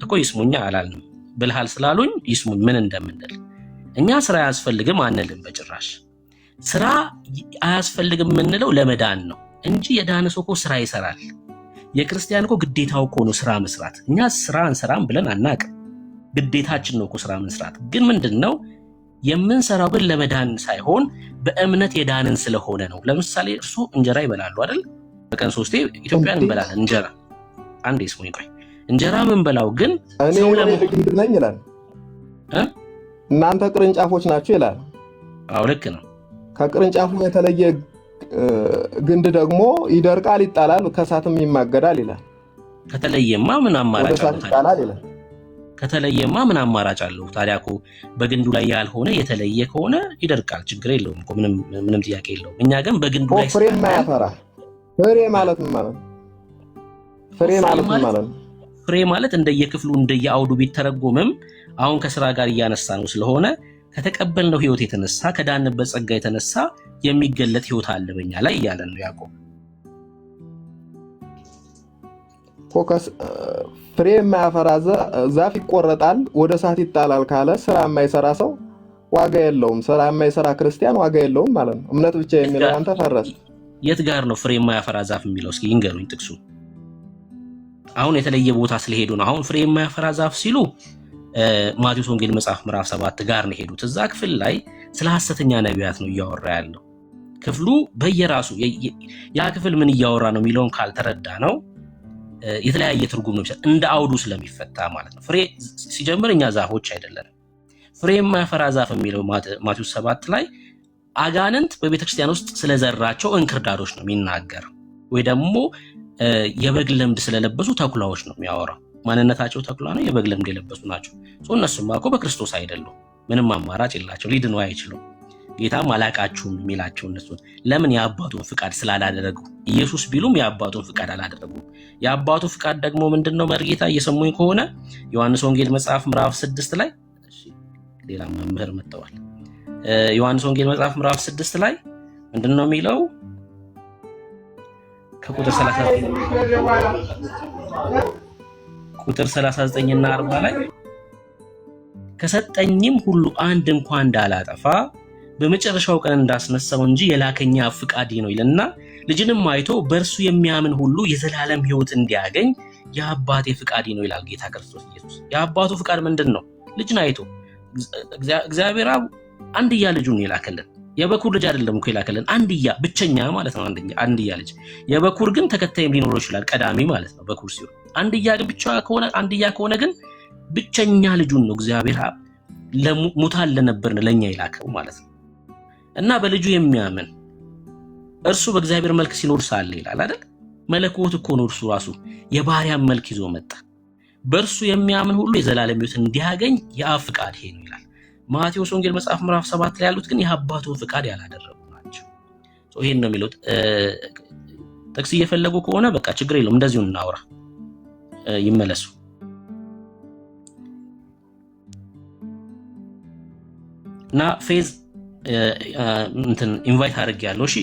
እኮ ይስሙኛ አላልንም። ብልሃል ስላሉኝ ይስሙኝ ምን እንደምንል። እኛ ስራ አያስፈልግም አንልም በጭራሽ። ስራ አያስፈልግም የምንለው ለመዳን ነው እንጂ የዳነ ሰው እኮ ስራ ይሰራል። የክርስቲያን እኮ ግዴታው እኮ ነው ስራ መስራት። እኛ ስራ እንሰራም ብለን አናውቅም። ግዴታችን ነው እኮ ስራ መስራት። ግን ምንድነው የምንሰራው ግን ለመዳን ሳይሆን በእምነት የዳንን ስለሆነ ነው። ለምሳሌ እርሱ እንጀራ ይበላሉ አይደል? በቀን 3 ኢትዮጵያን እንበላለን እንጀራ። አንዴ ስሙኝ ቆይ። እንጀራ ምንበላው ግን ሰው ግንድ ነኝ ይላል። እናንተ ቅርንጫፎች ናችሁ ይላል። አዎ ልክ ነው። ከቅርንጫፉ የተለየ ግንድ ደግሞ ይደርቃል፣ ይጣላል፣ ከእሳትም ይማገዳል ይላል። ከተለየማ ምን አማራጭ አለው? ከተለየማ ምን አማራጭ አለው? ታዲያ እኮ በግንዱ ላይ ያልሆነ የተለየ ከሆነ ይደርቃል፣ ችግር የለውም እኮ ምንም ጥያቄ የለውም። እኛ ግን በግንዱ ላይ ፍሬ ማያፈራ ፍሬ ማለት ምን ማለት ነው? ፍሬ ማለት ምን ማለት ነው? ፍሬ ማለት እንደየክፍሉ እንደየአውዱ ቢተረጎምም አሁን ከስራ ጋር እያነሳ ነው ስለሆነ ከተቀበልነው ህይወት የተነሳ ከዳንበት ጸጋ የተነሳ የሚገለጥ ህይወት አለ በእኛ ላይ እያለ ነው ያዕቆብ። ፎከስ ፍሬ የማያፈራ ዛፍ ይቆረጣል፣ ወደ እሳት ይጣላል ካለ ስራ የማይሰራ ሰው ዋጋ የለውም። ስራ የማይሰራ ክርስቲያን ዋጋ የለውም ማለት ነው። እምነት ብቻ የሚለው አንተ ፈረስ። የት ጋር ነው ፍሬ የማያፈራ ዛፍ የሚለው? እስኪ ይንገሩኝ ጥቅሱ። አሁን የተለየ ቦታ ስለሄዱ ነው። አሁን ፍሬ የማያፈራ ዛፍ ሲሉ ማቴዎስ ወንጌል መጽሐፍ ምዕራፍ 7 ጋር ነው ሄዱት። እዛ ክፍል ላይ ስለ ሐሰተኛ ነቢያት ነው እያወራ ያለው። ክፍሉ በየራሱ ያ ክፍል ምን እያወራ ነው የሚለውን ካልተረዳ ነው የተለያየ ትርጉም ነው የሚሰጥ እንደ አውዱ ስለሚፈታ ማለት ነው። ፍሬ ሲጀምር እኛ ዛፎች አይደለንም። ፍሬ የማያፈራ ዛፍ የሚለው ማቴዎስ 7 ላይ አጋንንት በቤተክርስቲያን ውስጥ ስለዘራቸው እንክርዳዶች ነው የሚናገር፣ ወይ ደግሞ የበግ ለምድ ስለለበሱ ተኩላዎች ነው የሚያወራው። ማንነታቸው ተኩላ ነው፣ የበግ ለምድ የለበሱ ናቸው። እነሱም እኮ በክርስቶስ አይደሉም፣ ምንም አማራጭ የላቸው፣ ሊድኑ አይችሉም። ጌታም አላቃችሁም የሚላቸው እነሱን ለምን? የአባቱን ፍቃድ ስላላደረጉ። ኢየሱስ ቢሉም የአባቱን ፍቃድ አላደረጉም። የአባቱ ፍቃድ ደግሞ ምንድነው? መርጌታ እየሰሙኝ ከሆነ ዮሐንስ ወንጌል መጽሐፍ ምዕራፍ 6 ላይ ሌላ መምህር መጥተዋል። ዮሐንስ ወንጌል መጽሐፍ ምዕራፍ 6 ላይ ምንድነው የሚለው? ከቁጥር 39 እና 40 ላይ ከሰጠኝም ሁሉ አንድ እንኳን እንዳላጠፋ በመጨረሻው ቀን እንዳስነሳው እንጂ የላከኝ አብ ፍቃድ ነው ይልና ልጅንም አይቶ በእርሱ የሚያምን ሁሉ የዘላለም ሕይወት እንዲያገኝ የአባቴ ፍቃድ ነው ይላል ጌታ ክርስቶስ ኢየሱስ። የአባቱ ፍቃድ ምንድነው? ልጅን አይቶ እግዚአብሔር አብ አንድያ ልጁን የላከልን። የበኩር ልጅ አይደለም እኮ የላከልን፣ አንድያ ብቸኛ ማለት ነው። አንድያ ልጅ። የበኩር ግን ተከታይም ሊኖረው ይችላል፣ ቀዳሚ ማለት ነው በኩር ሲሆን። አንድያ ግን ብቻ ከሆነ አንድያ ከሆነ ግን ብቸኛ ልጁን ነው እግዚአብሔር አብ ለሙታን ለነበርን ለኛ የላከው ማለት ነው። እና በልጁ የሚያምን እርሱ በእግዚአብሔር መልክ ሲኖር ሳለ ይላል አይደል? መለኮት እኮ ነው እርሱ ራሱ የባሪያን መልክ ይዞ መጣ። በእርሱ የሚያምን ሁሉ የዘላለም ሕይወት እንዲያገኝ የአብ ፍቃድ ይሄ ነው ይላል። ማቴዎስ ወንጌል መጽሐፍ ምዕራፍ 7 ላይ ያሉት ግን የአባቱን ፍቃድ ያላደረጉ ናቸው። ይሄን ነው የሚለው። ጥቅስ እየፈለጉ ከሆነ በቃ ችግር የለውም፣ እንደዚሁ እናውራ፣ ይመለሱ። እና ፌዝ እንትን ኢንቫይት አድርጌያለሁ። እሺ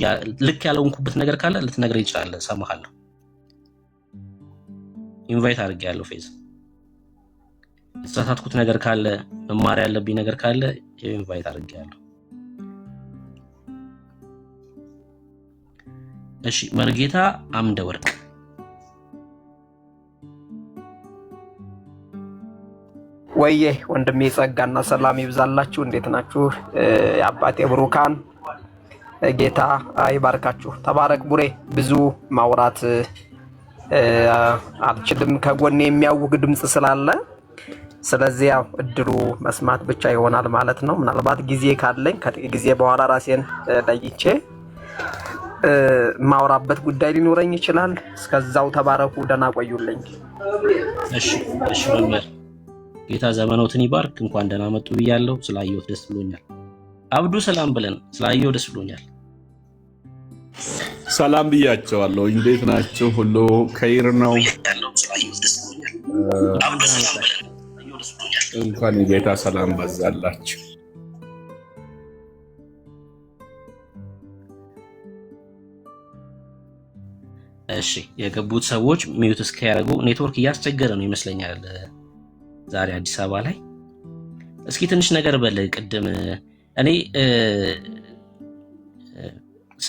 ልክ ያለውንኩበት ነገር ካለ ልትነግረኝ ይችላል፣ ሰማሃለሁ። ኢንቫይት አድርጌያለሁ ፌዝ። የተሳሳትኩት ነገር ካለ መማር ያለብኝ ነገር ካለ ኢንቫይት አድርጌያለሁ። እሺ መርጌታ አምደ ወርቅ ወዬ ወንድሜ ጸጋና ሰላም ይብዛላችሁ። እንዴት ናችሁ? አባቴ ብሩካን ጌታ ይባርካችሁ። ተባረክ ቡሬ። ብዙ ማውራት አልችልም ከጎኔ የሚያውግ ድምጽ ስላለ፣ ስለዚህ ያው እድሉ መስማት ብቻ ይሆናል ማለት ነው። ምናልባት ጊዜ ካለኝ ከጥቂት ጊዜ በኋላ ራሴን ለይቼ ማውራበት ጉዳይ ሊኖረኝ ይችላል። እስከዛው ተባረኩ፣ ደህና ቆዩልኝ። እሺ መምህር ጌታ ዘመኖትን ይባርክ። እንኳን ደህና መጡ ብያለሁ። ስላየሁት ደስ ብሎኛል። አብዱ ሰላም ብለን ስላየሁ ደስ ብሎኛል። ሰላም ብያቸዋለሁ። እንዴት ናችሁ? ሁሉ ከይር ነው። እንኳን የጌታ ሰላም በዛላችሁ። እሺ የገቡት ሰዎች ሚዩት እስኪያደርጉ ኔትወርክ እያስቸገረ ነው ይመስለኛል ዛሬ አዲስ አበባ ላይ። እስኪ ትንሽ ነገር በል። ቅድም እኔ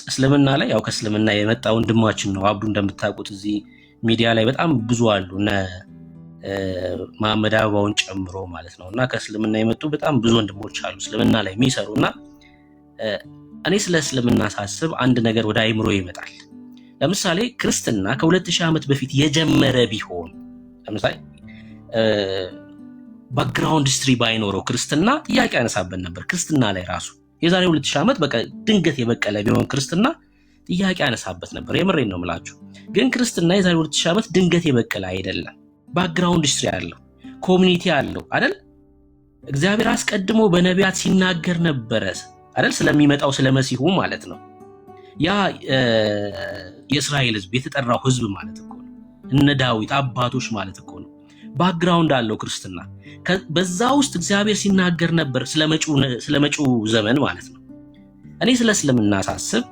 እስልምና ላይ ያው ከእስልምና የመጣ ወንድማችን ነው አብዱ፣ እንደምታውቁት እዚህ ሚዲያ ላይ በጣም ብዙ አሉ እነ መሐመድ አበባውን ጨምሮ ማለት ነው። እና ከእስልምና የመጡ በጣም ብዙ ወንድሞች አሉ እስልምና ላይ የሚሰሩ። እና እኔ ስለ እስልምና ሳስብ አንድ ነገር ወደ አይምሮ ይመጣል። ለምሳሌ ክርስትና ከ2000 ዓመት በፊት የጀመረ ቢሆን፣ ለምሳሌ ባክግራውንድ ሂስትሪ ባይኖረው ክርስትና ጥያቄ ያነሳበት ነበር። ክርስትና ላይ ራሱ የዛሬ 2000 ዓመት በቃ ድንገት የበቀለ ቢሆን ክርስትና ጥያቄ ያነሳበት ነበር። የምሬን ነው የምላችሁ። ግን ክርስትና የዛሬ 2000 ዓመት ድንገት የበቀለ አይደለም። ባክግራውንድ ሂስትሪ አለው፣ ኮሚኒቲ አለው አይደል? እግዚአብሔር አስቀድሞ በነቢያት ሲናገር ነበረ አይደል? ስለሚመጣው ስለመሲሁ ማለት ነው። ያ የእስራኤል ሕዝብ የተጠራው ሕዝብ ማለት እኮ ነው። እነ ዳዊት አባቶች ማለት እኮ ነው። ባክግራውንድ አለው ክርስትና። በዛ ውስጥ እግዚአብሔር ሲናገር ነበር ስለመጪው ዘመን ማለት ነው። እኔ ስለ እስልምና ሳስብ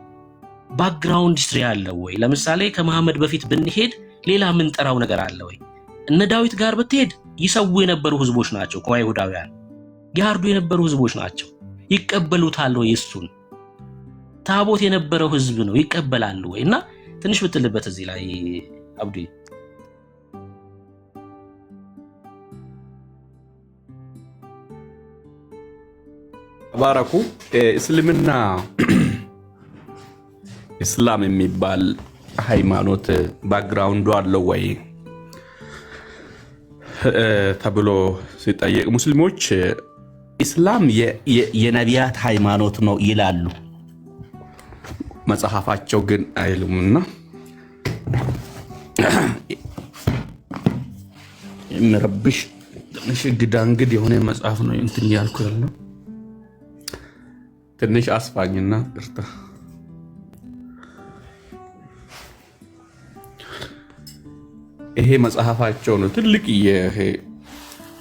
ባክግራውንድ ሂስትሪ አለው ወይ? ለምሳሌ ከመሐመድ በፊት ብንሄድ ሌላ ምን ጠራው ነገር አለ ወይ? እነ ዳዊት ጋር ብትሄድ ይሰዉ የነበሩ ህዝቦች ናቸው። ከአይሁዳውያን ያርዱ የነበሩ ህዝቦች ናቸው። ይቀበሉታል ወይ? እሱን ታቦት የነበረው ህዝብ ነው፣ ይቀበላሉ ወይ? እና ትንሽ ብትልበት እዚህ ላይ አብዲ። ተባረኩ። እስልምና እስላም የሚባል ሃይማኖት ባክግራውንዱ አለው ወይ ተብሎ ሲጠየቅ ሙስሊሞች ኢስላም የነቢያት ሃይማኖት ነው ይላሉ። መጽሐፋቸው ግን አይሉምና የሚረብሽ ትንሽ ግዳንግድ የሆነ መጽሐፍ ነው እንትን ያልኩ ያለው ትንሽ አስፋኝና ቅርታ ይሄ መጽሐፋቸው ነው። ትልቅ ይሄ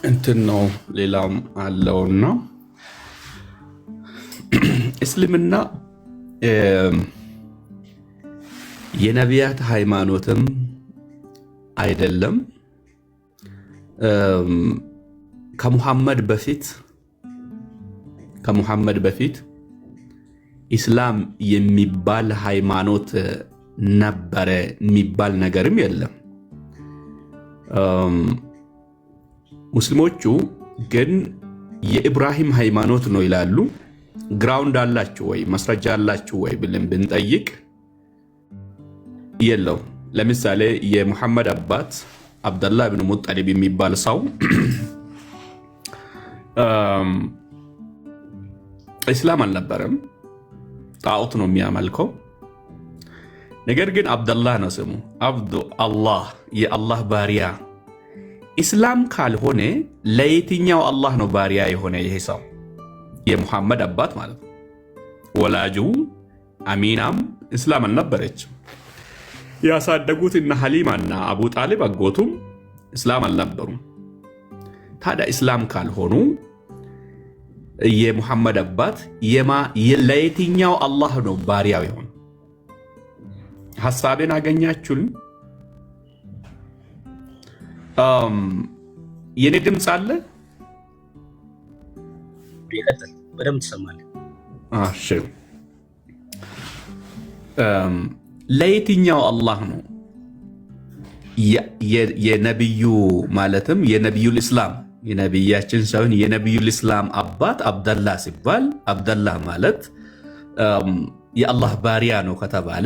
እንትን ነው። ሌላም አለውና እስልምና የነቢያት ሃይማኖትም አይደለም። ከሙሐመድ በፊት ኢስላም የሚባል ሃይማኖት ነበረ የሚባል ነገርም የለም። ሙስሊሞቹ ግን የኢብራሂም ሃይማኖት ነው ይላሉ። ግራውንድ አላችሁ ወይ ማስረጃ አላችሁ ወይ ብለን ብንጠይቅ የለው። ለምሳሌ የሙሐመድ አባት አብደላህ ብን ሙጠሊብ የሚባል ሰው እስላም አልነበረም፣ ጣዖት ነው የሚያመልከው። ነገር ግን አብደላህ ነው ስሙ፣ አብዱ አላህ የአላህ ባሪያ። ኢስላም ካልሆነ ለየትኛው አላህ ነው ባሪያ የሆነ ይሄ ሰው? የሙሐመድ አባት ማለት ነው። ወላጁ አሚናም እስላም አልነበረችም። ያሳደጉት እነ ሐሊማና አቡ ጣሊብ አጎቱም እስላም አልነበሩም። ታዲያ እስላም ካልሆኑ የሙሐመድ አባት ለየትኛው አላህ ነው ባሪያው የሆነ? ሐሳቤን አገኛችሁን? የኔ ድምፅ አለ? በደምብ ትሰማለህ? እሺ። ለየትኛው አላህ ነው የነብዩ ማለትም የነብዩል እስላም የነብያችን ሳይሆን የነብዩል እስላም አባት አብደላህ ሲባል አብደላህ ማለት የአላህ ባሪያ ነው ከተባለ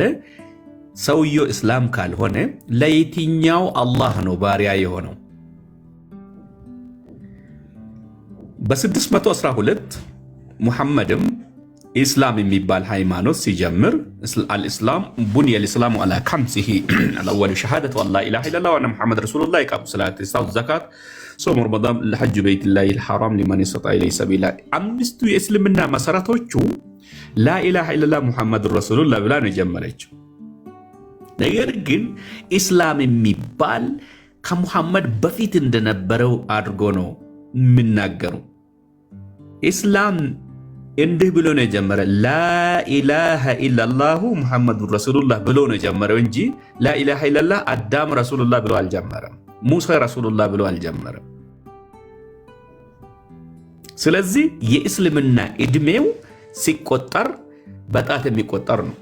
ሰውየው እስላም ካልሆነ ለየትኛው አላህ ነው ባሪያ የሆነው? በ612 ሙሐመድም ኢስላም የሚባል ሃይማኖት ሲጀምር አልእስላም ቡንየ ልእስላሙ አላ ከምሲሂ አልአወሉ ሸሃደቱ አን ላ ኢላሃ ኢለላህ ወአነ ሙሐመድ ረሱሉላህ ኢቃሙ ሰላት ኢታኡ ዘካት ሶሙ ረመዳን ለሐጁ በይቲላሂ ልሐራም ሊመን ኢስተጣዐ ኢለይሂ ሰቢላ። አምስቱ የእስልምና መሰረቶቹ ላኢላሃ ኢለላህ ሙሐመድ ረሱሉላህ ብላ ነው የጀመረችው። ነገር ግን ኢስላም የሚባል ከሙሐመድ በፊት እንደነበረው አድርጎ ነው የሚናገሩ። ኢስላም እንዲህ ብሎ ነው የጀመረ፣ ላኢላሃ ኢለላሁ ሙሐመዱ ረሱሉላህ ብሎ ነው የጀመረው እንጂ ላኢላሃ ኢለላህ አዳም ረሱሉላህ ብሎ አልጀመረም፣ ሙሳ ረሱሉላህ ብሎ አልጀመረም። ስለዚህ የእስልምና እድሜው ሲቆጠር በጣት የሚቆጠር ነው።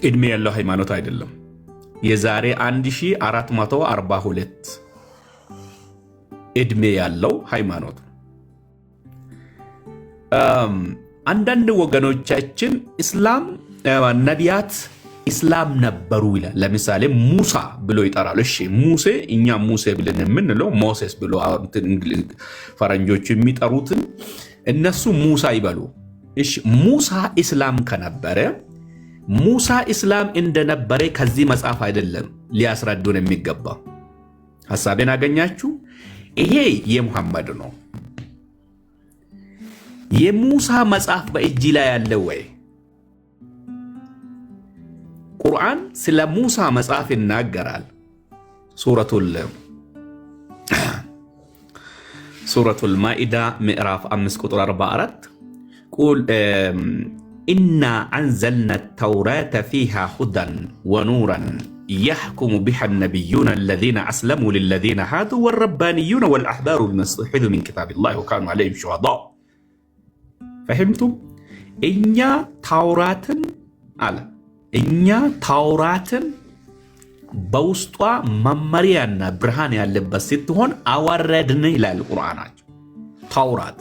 እድሜ ያለው ሃይማኖት አይደለም። የዛሬ 1442 እድሜ ያለው ሃይማኖት። አንዳንድ ወገኖቻችን እስላም ነቢያት እስላም ነበሩ ይላል። ለምሳሌ ሙሳ ብሎ ይጠራሉ። እሺ ሙሴ፣ እኛ ሙሴ ብለን የምንለው ሞሴስ ብሎ ፈረንጆቹ የሚጠሩትን እነሱ ሙሳ ይበሉ። እሺ ሙሳ እስላም ከነበረ ሙሳ እስላም እንደነበረ ከዚህ መጽሐፍ አይደለም ሊያስረዱን የሚገባ። ሐሳቤን አገኛችሁ? ይሄ የሙሐመድ ነው። የሙሳ መጽሐፍ በእጅ ላይ ያለ ወይ? ቁርአን ስለ ሙሳ መጽሐፍ ይናገራል። ሱረቱል ሱረቱል ማኢዳ ምዕራፍ 5 ቁጥር 44 ቁል ኢና አንዘልና ተውራተ ፊሃ ሁደን ወኑረን يحكم بها النبيون الذين أسلموا للذين هادوا والربانيون والأحبار بما استحفظوا من كتاب الله وكانوا عليهم شهداء. فهمتم؟ إنيا توراتن بوسطوا ممريانا برهان يالبس ستهون أوردن إلى القرآن. تورات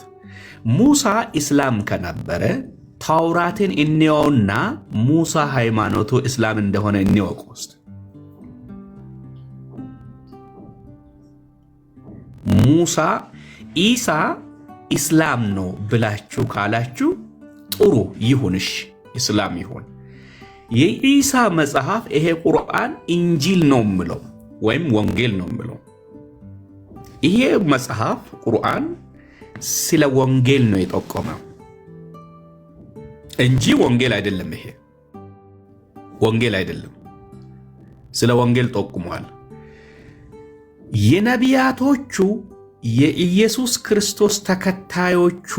موسى إسلام كنبره توراتن إنيونا موسى هيمانوتو إسلام اندهون إنيو قوست. ሙሳ ኢሳ ኢስላም ነው ብላችሁ ካላችሁ ጥሩ ይሁንሽ፣ ኢስላም ይሁን። የኢሳ መጽሐፍ ይሄ ቁርአን እንጂል ነው ምለው ወይም ወንጌል ነው ምለው። ይሄ መጽሐፍ ቁርአን ስለ ወንጌል ነው የጠቆመው እንጂ ወንጌል አይደለም። ይሄ ወንጌል አይደለም፣ ስለ ወንጌል ጠቁሟል። የነቢያቶቹ የኢየሱስ ክርስቶስ ተከታዮቹ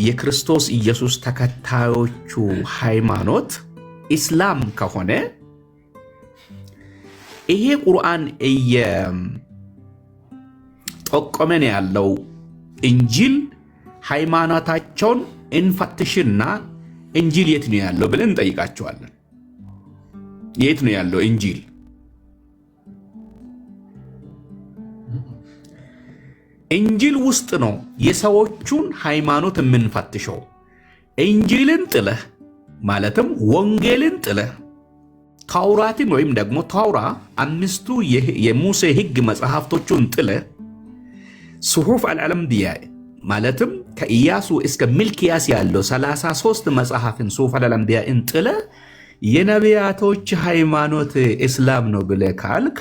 የክርስቶስ ኢየሱስ ተከታዮቹ ሃይማኖት ኢስላም ከሆነ ይሄ ቁርአን ጠቆመን ያለው እንጂል ሃይማኖታቸውን እንፈትሽና እንጂል የት ነው ያለው ብለን እንጠይቃቸዋለን። የት ነው ያለው እንጂል? እንጂል ውስጥ ነው የሰዎቹን ሃይማኖት የምንፈትሸው። እንጂልን ጥለህ ማለትም ወንጌልን ጥለህ ታውራትን ወይም ደግሞ ታውራ አምስቱ የሙሴ ህግ መጽሐፍቶቹን ጥለህ ሱሑፍ አልአንቢያ ማለትም ከኢያሱ እስከ ሚልኪያስ ያለው 33 መጽሐፍን ሱሑፍ አልአንቢያን ጥለህ የነቢያቶች ሃይማኖት እስላም ነው ብለህ ካልክ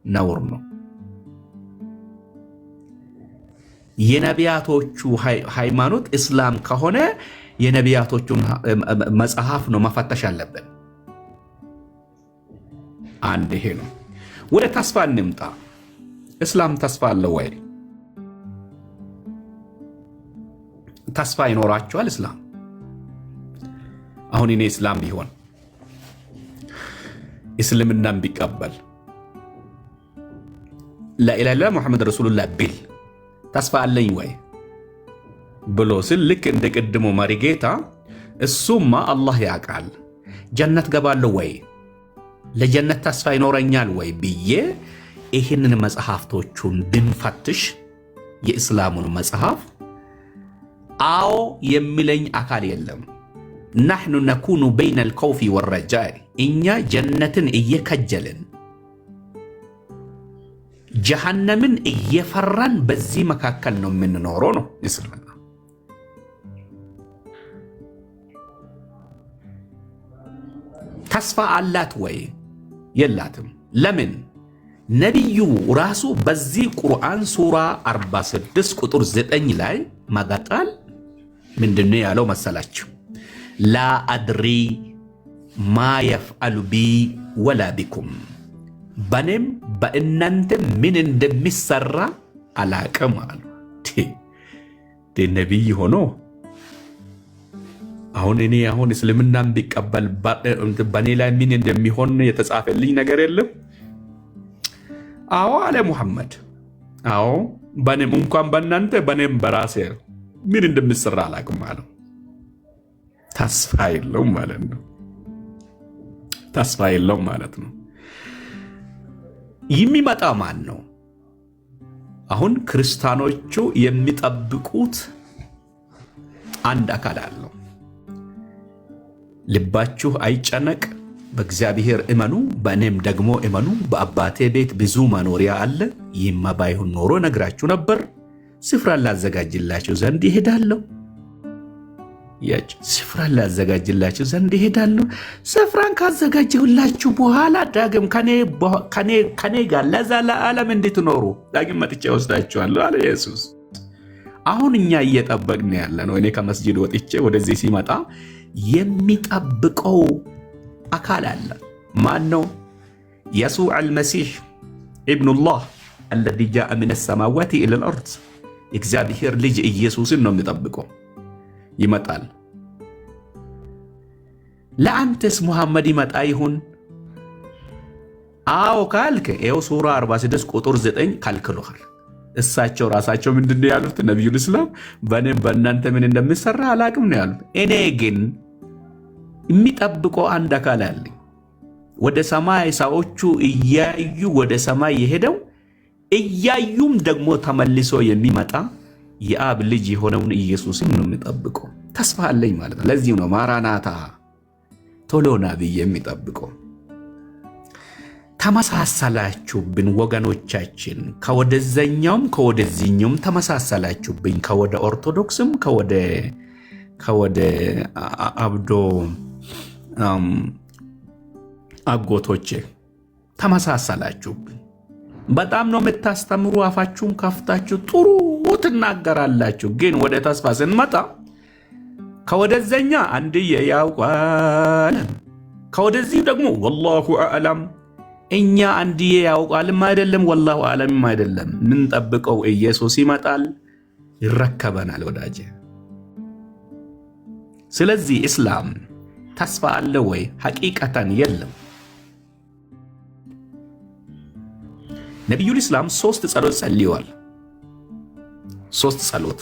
ነውር ነው። የነቢያቶቹ ሃይማኖት እስላም ከሆነ የነቢያቶቹን መጽሐፍ ነው መፈተሽ አለብን። አንድ ይሄ ነው። ወደ ተስፋ እንምጣ። እስላም ተስፋ አለው ወይ? ተስፋ ይኖራቸዋል እስላም? አሁን እኔ እስላም ቢሆን እስልምናን ቢቀበል ላኢላሃ ኢለላህ ሙሐመድ ረሱሉላህ ቢል ተስፋ አለኝ ወይ ብሎ ስል ልክ እንደ ቅድሞ መሪጌታ እሱማ አላህ ያውቃል ጀነት ገባለሁ ወይ ለጀነት ተስፋ ይኖረኛል ወይ ብዬ ይህንን መጽሐፍቶቹን ብንፈትሽ የእስላሙን መጽሐፍ አዎ የሚለኝ አካል የለም። نحن نكون بين الخوف والرجاء እኛ ጀነትን እየከጀልን ጀሃነምን እየፈራን በዚህ መካከል ነው የምንኖረው ነው እስልምና። ተስፋ አላት ወይ? የላትም። ለምን? ነቢዩ ራሱ በዚህ ቁርአን ሱራ 46 ቁጥር 9 ላይ ማጋጣል ምንድነው ያለው መሰላችሁ? ላ አድሪ ማ የፍአሉ ቢ ወላ ቢኩም በኔም በእናንተ ምን እንደሚሰራ አላቅም አሉ። ነቢይ ሆኖ እኔ እስልምናን ቢቀበል በኔ ላይ ምን እንደሚሆን የተጻፈልኝ ነገር የለም። አዎ አለ ሙሐመድ። አዎ በኔም እንኳን በእናንተ በኔም በራሴ ምን እንደሚሰራ አላቅም አለ። ተስፋ የለውም ማለት ነው። ተስፋ የለውም ማለት ነው። የሚመጣ ማን ነው? አሁን ክርስቲያኖቹ የሚጠብቁት አንድ አካል አለው። ልባችሁ አይጨነቅ፣ በእግዚአብሔር እመኑ፣ በእኔም ደግሞ እመኑ። በአባቴ ቤት ብዙ መኖሪያ አለ። ይህማ ባይሆን ኖሮ ነግራችሁ ነበር። ስፍራን ላዘጋጅላችሁ ዘንድ ይሄዳለሁ። ስፍራን ላዘጋጅላችሁ ዘንድ ይሄዳለሁ። ስፍራን ካዘጋጀሁላችሁ በኋላ ዳግም ከኔ ጋር ለዘላለም እንድትኖሩ ዳግም መጥቼ ወስዳችኋለሁ አለ ኢየሱስ። አሁን እኛ እየጠበቅን ያለ ነው። እኔ ከመስጂድ ወጥቼ ወደዚህ ሲመጣ የሚጠብቀው አካል አለ። ማን ነው? የሱዕ አልመሲህ ኢብኑላህ አለዚ ጃአ ሚነ ሰማዋቲ ኢለል አርድ የእግዚአብሔር ልጅ ኢየሱስን ነው የሚጠብቀው። ይመጣል። ለአንተስ ሙሐመድ ይመጣ ይሁን? አዎ ካልክ ይኸው ሱራ 46 ቁጥር 9 ከልክሏል። እሳቸው ራሳቸው ምንድን ነው ያሉት? ነቢዩል ኢስላም በእኔም በእናንተ ምን እንደሚሰራ አላቅም ነው ያሉት። እኔ ግን የሚጠብቀው አንድ አካል አለኝ። ወደ ሰማይ ሰዎቹ እያዩ ወደ ሰማይ የሄደው እያዩም ደግሞ ተመልሶ የሚመጣ የአብ ልጅ የሆነውን ኢየሱስን ነው የሚጠብቀው። ተስፋ አለኝ ማለት ነው። ለዚህ ነው ማራናታ ቶሎና ብዬ የሚጠብቀው። ተመሳሰላችሁብን ወገኖቻችን፣ ከወደዘኛውም ከወደዚህኛውም ተመሳሰላችሁብኝ። ከወደ ኦርቶዶክስም ከወደ አብዶ አጎቶቼ ተመሳሰላችሁብኝ። በጣም ነው የምታስተምሩ። አፋችሁን ከፍታችሁ ጥሩ ትናገራላችሁ። ግን ወደ ተስፋ ስንመጣ ከወደዘኛ አንድዬ ያውቃል፣ ከወደዚህ ደግሞ ወላሁ አዕለም። እኛ አንድዬ ያውቃልም አይደለም ወላሁ አዕለምም አይደለም። ምን ጠብቀው ኢየሱስ ይመጣል፣ ይረከበናል ወዳጄ። ስለዚህ እስላም ተስፋ አለ ወይ? ሐቂቀተን የለም። ነቢዩል ኢስላም 3 ጸሎት ጸልየዋል። 3 ጸሎት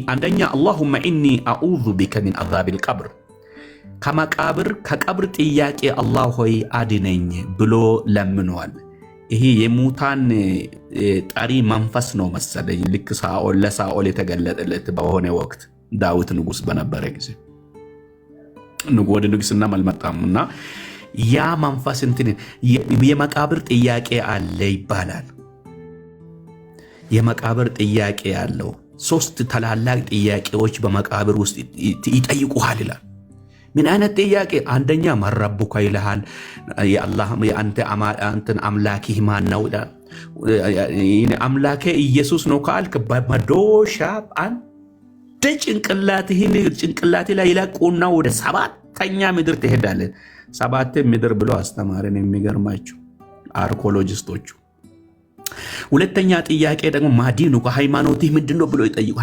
አንደኛ አላሁመ ኢኒ አዑዙ ቢከ ሚን አዛቢል ቀብር፣ ከቀብር ጥያቄ አላህ ሆይ አድነኝ ብሎ ለምነዋል። ይሄ የሙታን ጠሪ መንፈስ ነው መሰለኝ። ልክ ለሳኦል የተገለጠለት በሆነ ወቅት ዳዊት ንጉስ በነበረ ጊዜ ወደ ንጉስና አልመጣምና ያ መንፈስ እንትን የመቃብር ጥያቄ አለ ይባላል። የመቃብር ጥያቄ ያለው 3 ታላላቅ ጥያቄዎች በመቃብር ውስጥ ይጠይቁሃል ይላል። ምን አይነት ጥያቄ? አንደኛ መረቡከ ይልሃል። አንተን አምላክህ ማን ነው? አምላኬ ኢየሱስ ነው ካልክ በመዶሻ አንድ ጭንቅላቴ ላይ ይለቁና ወደ 7ኛ ምድር ትሄዳለህ። 7 ምድር ብሎ አስተማረን። የሚገርማችሁ አርኮሎጂስቶቹ። ሁለተኛ ጥያቄ ደግሞ ማዲኑ ከሃይማኖትህ ምንድን ነው ብሎ ይጠይቁ።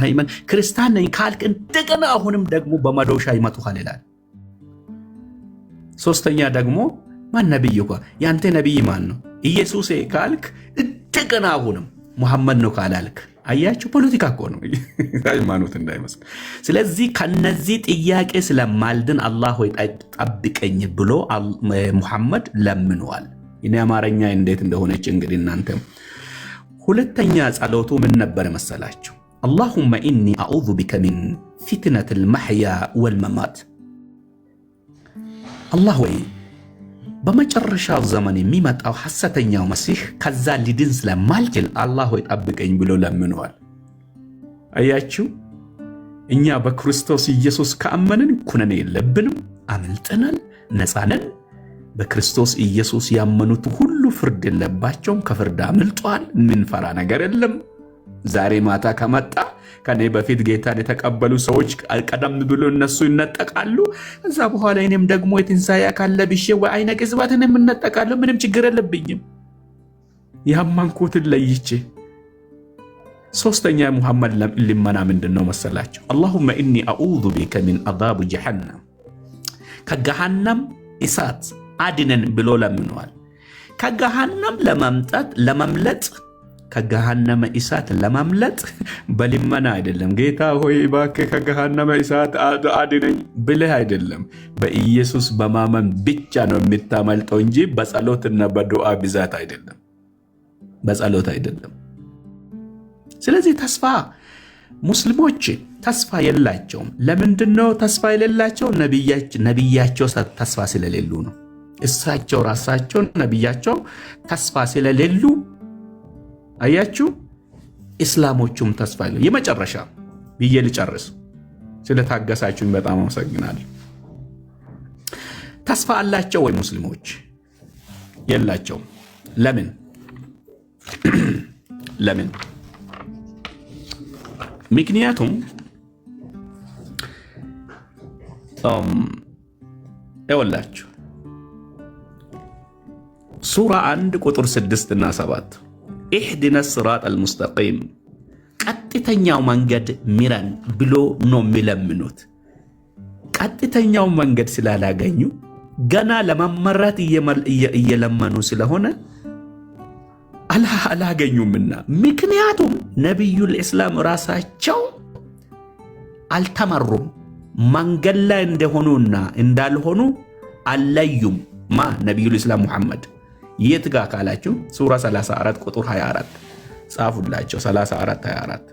ክርስቲያን ነኝ ካልክ እንደገና አሁንም ደግሞ በመዶሻ ይመቱሃል ይላል። ሶስተኛ ደግሞ ማን ነብይ እኮ ያንተ ነብይ ማን ነው? ኢየሱስ ካልክ እንደገና አሁንም ሙሐመድ ነው ካላልክ፣ አያችሁ ፖለቲካ እኮ ነው ሃይማኖት እንዳይመስል። ስለዚህ ከነዚህ ጥያቄ ስለማልድን አላህ ሆይ ጠብቀኝ ብሎ ሙሐመድ ለምነዋል። እኔ አማርኛ እንዴት እንደሆነች እንግዲህ እናንተም። ሁለተኛ ጸሎቱ ምን ነበር መሰላችሁ? አላሁመ ኢኒ አዑዙ ቢከ ሚን ፊትነቲል መሕያ ወልመማት። አላህ ወይ በመጨረሻው ዘመን የሚመጣው ሐሰተኛው መሲህ ከዛ ሊድን ስለማልችል አላህ ሆይ ጠብቀኝ ብሎ ለምነዋል። አያችሁ፣ እኛ በክርስቶስ ኢየሱስ ከአመንን ኩነኔ የለብንም፣ አመልጠናል፣ ነፃ ነን። በክርስቶስ ኢየሱስ ያመኑት ሁሉ ፍርድ የለባቸውም፣ ከፍርድ አምልጧል። ምንፈራ ነገር የለም። ዛሬ ማታ ከመጣ ከኔ በፊት ጌታን የተቀበሉ ሰዎች ቀደም ብሎ እነሱ ይነጠቃሉ። ከዛ በኋላ እኔም ደግሞ የትንሣኤ አካል ለብሼ ወአይነ ቅጽበትን የምነጠቃለሁ። ምንም ችግር የለብኝም ያመንኩትን ለይቼ። ሶስተኛ ሙሐመድ ልመና ምንድን ነው መሰላቸው? አላሁመ ኢኒ አዑዙ ቢከ ሚን አዛብ ጀሃነም፣ ከገሃነም እሳት አድነን ብሎ ለምነዋል። ከገሃነም ለመምለጥ ከገሃነመ እሳት ለማምለጥ በልመና አይደለም። ጌታ ሆይ እባክህ ከገሃነመ እሳት አድነኝ ብለህ አይደለም። በኢየሱስ በማመን ብቻ ነው የምታመልጠው እንጂ በጸሎትና በዱዓ ብዛት አይደለም፣ በጸሎት አይደለም። ስለዚህ ተስፋ ሙስሊሞች ተስፋ የላቸውም። ለምንድነው ተስፋ የሌላቸው? ነቢያቸው ተስፋ ስለሌሉ ነው። እሳቸው ራሳቸው ነቢያቸው ተስፋ ስለሌሉ፣ አያችሁ፣ እስላሞቹም ተስፋ የለ። የመጨረሻ ብዬ ልጨርስ። ስለታገሳችሁኝ በጣም አመሰግናለሁ። ተስፋ አላቸው ወይ ሙስሊሞች? የላቸውም። ለምን? ለምን? ምክንያቱም ይኸውላችሁ ሱራ 1 ቁጥር 6 እና 7 ኢህዲነ ሲራጥ አልሙስተቂም ቀጥተኛው መንገድ ምራን ብሎ ነው የሚለምኑት። ቀጥተኛው መንገድ ስላላገኙ ገና ለመመራት እየለመኑ ስለሆነ አላገኙምና። ምክንያቱም ነቢዩል ኢስላም ራሳቸው አልተመሩም። መንገድ ላይ እንደሆኑና እንዳልሆኑ አለዩም። ነቢዩል ኢስላም ሙሐመድ የት ጋ ካላችሁ ሱራ 34 ቁጥር 24 ጻፉላቸው። 34 24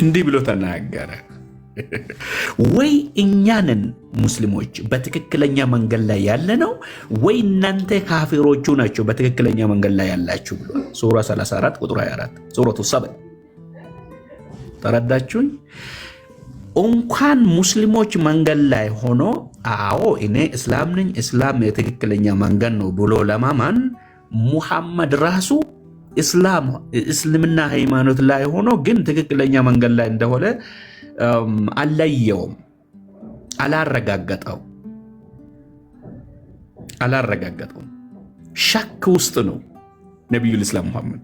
እንዲህ ብሎ ተናገረ። ወይ እኛንን ሙስሊሞች በትክክለኛ መንገድ ላይ ያለ ነው ወይ እናንተ ካፊሮቹ ናቸው በትክክለኛ መንገድ ላይ ያላችሁ ብሏል። ሱራ 34 ቁጥር 24 ሱረቱ ሰበእ። ተረዳችሁኝ? እንኳን ሙስሊሞች መንገድ ላይ ሆኖ አዎ እኔ እስላም ነኝ እስላም የትክክለኛ መንገድ ነው ብሎ ለማማን ሙሐመድ ራሱ እስልምና ሃይማኖት ላይ ሆኖ ግን ትክክለኛ መንገድ ላይ እንደሆነ አለየውም፣ አላረጋገጠውም። ሸክ ውስጥ ነው ነቢዩል ኢስላም ሙሐመድ።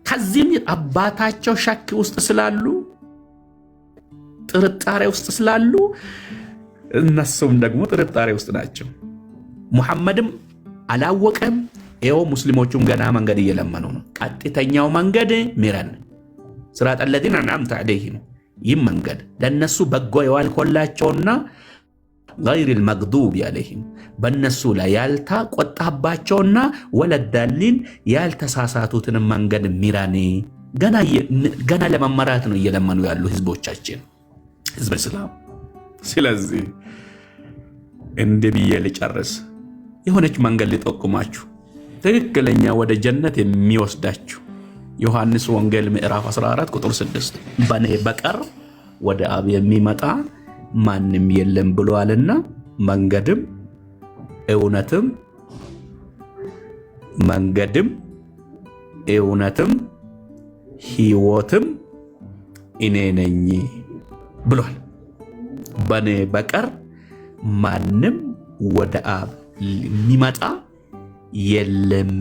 ከዚህም አባታቸው ሸክ ውስጥ ስላሉ ጥርጣሬ ውስጥ ስላሉ እነሱም ደግሞ ጥርጣሬ ውስጥ ናቸው። ሙሐመድም አላወቀም። ይኸው ሙስሊሞቹም ገና መንገድ እየለመኑ ነው። ቀጥተኛው መንገድ ምረን ሲራጠ ለዚነ አንዐምተ ዐለይሂም፣ ይህ መንገድ ለነሱ በጎ የዋልኮላቸውና ገይሪል መግዱብ ዐለይሂም በነሱ ላይ ያልተቆጣባቸውና ወለዳሊን ያልተሳሳቱትን መንገድ ምረን። ገና ለመመራት ነው እየለመኑ ያሉ ህዝቦቻችን፣ ህዝበ እስላም። ስለዚህ እንዲህ ብዬ ልጨርስ። የሆነች መንገድ ሊጠቁማችሁ ትክክለኛ ወደ ጀነት የሚወስዳችሁ ዮሐንስ ወንጌል ምዕራፍ 14 ቁጥር 6 በኔ በቀር ወደ አብ የሚመጣ ማንም የለም ብሏልና መንገድም እውነትም ሕይወትም እኔ ነኝ ብሏል። በኔ በቀር ማንም ወደ አብ የሚመጣ የለም።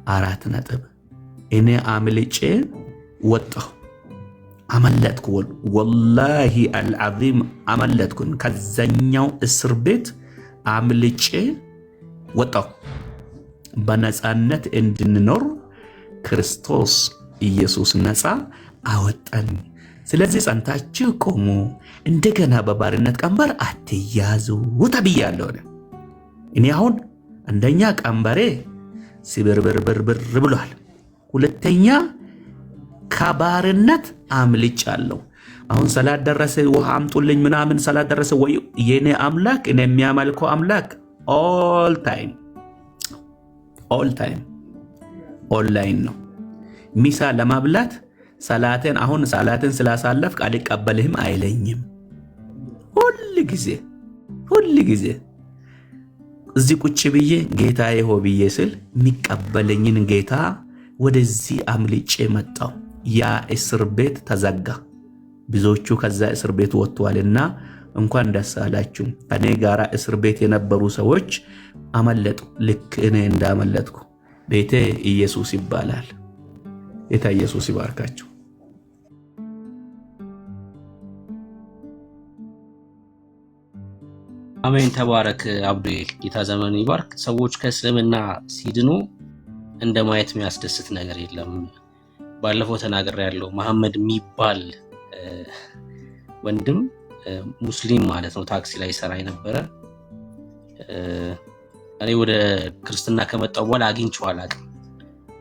4 ነጥብ። እኔ አምልጬ ወጣሁ፣ አመለጥኩ። ወላሂ አልዓዚም አመለጥኩን። ከዛኛው እስር ቤት አምልጬ ወጣሁ። በነፃነት እንድንኖር ክርስቶስ ኢየሱስ ነፃ አወጣን። ስለዚህ ጸንታችሁ ቆሙ፣ እንደገና በባርነት ቀንበር አትያዙ ተብያለሁ። እኔ አሁን አንደኛ ቀንበሬ ሲብርብርብርብር ብሏል። ሁለተኛ ከባርነት አምልጫለሁ። አሁን ሰላት ደረሰ ውሃ አምጡልኝ ምናምን ሰላት ደረሰ ወይ የኔ አምላክ እኔ የሚያመልከው አምላክ ኦል ታይም ኦንላይን ነው። ሚሳ ለማብላት ሰላትን አሁን ሰላትን ስላሳለፍክ አልቀበልህም አይለኝም። ሁል ጊዜ እዚህ ቁጭ ብዬ ጌታዬ ሆ ብዬ ስል የሚቀበለኝን ጌታ ወደዚህ አምልጬ መጣው። ያ እስር ቤት ተዘጋ። ብዙዎቹ ከዛ እስር ቤት ወጥተዋልና እንኳን ደስ አላችሁ። እኔ ጋራ እስር ቤት የነበሩ ሰዎች አመለጡ፣ ልክ እኔ እንዳመለጥኩ። ቤቴ ኢየሱስ ይባላል። ጌታ ኢየሱስ ይባርካችሁ። አሜን። ተባረክ አብዱኤል፣ ጌታ ዘመን ይባርክ። ሰዎች ከእስልምና ሲድኑ እንደ ማየት የሚያስደስት ነገር የለም። ባለፈው ተናግሬያለሁ። መሐመድ የሚባል ወንድም ሙስሊም ማለት ነው፣ ታክሲ ላይ ሰራ የነበረ እኔ ወደ ክርስትና ከመጣሁ በኋላ አግኝቼው አላውቅም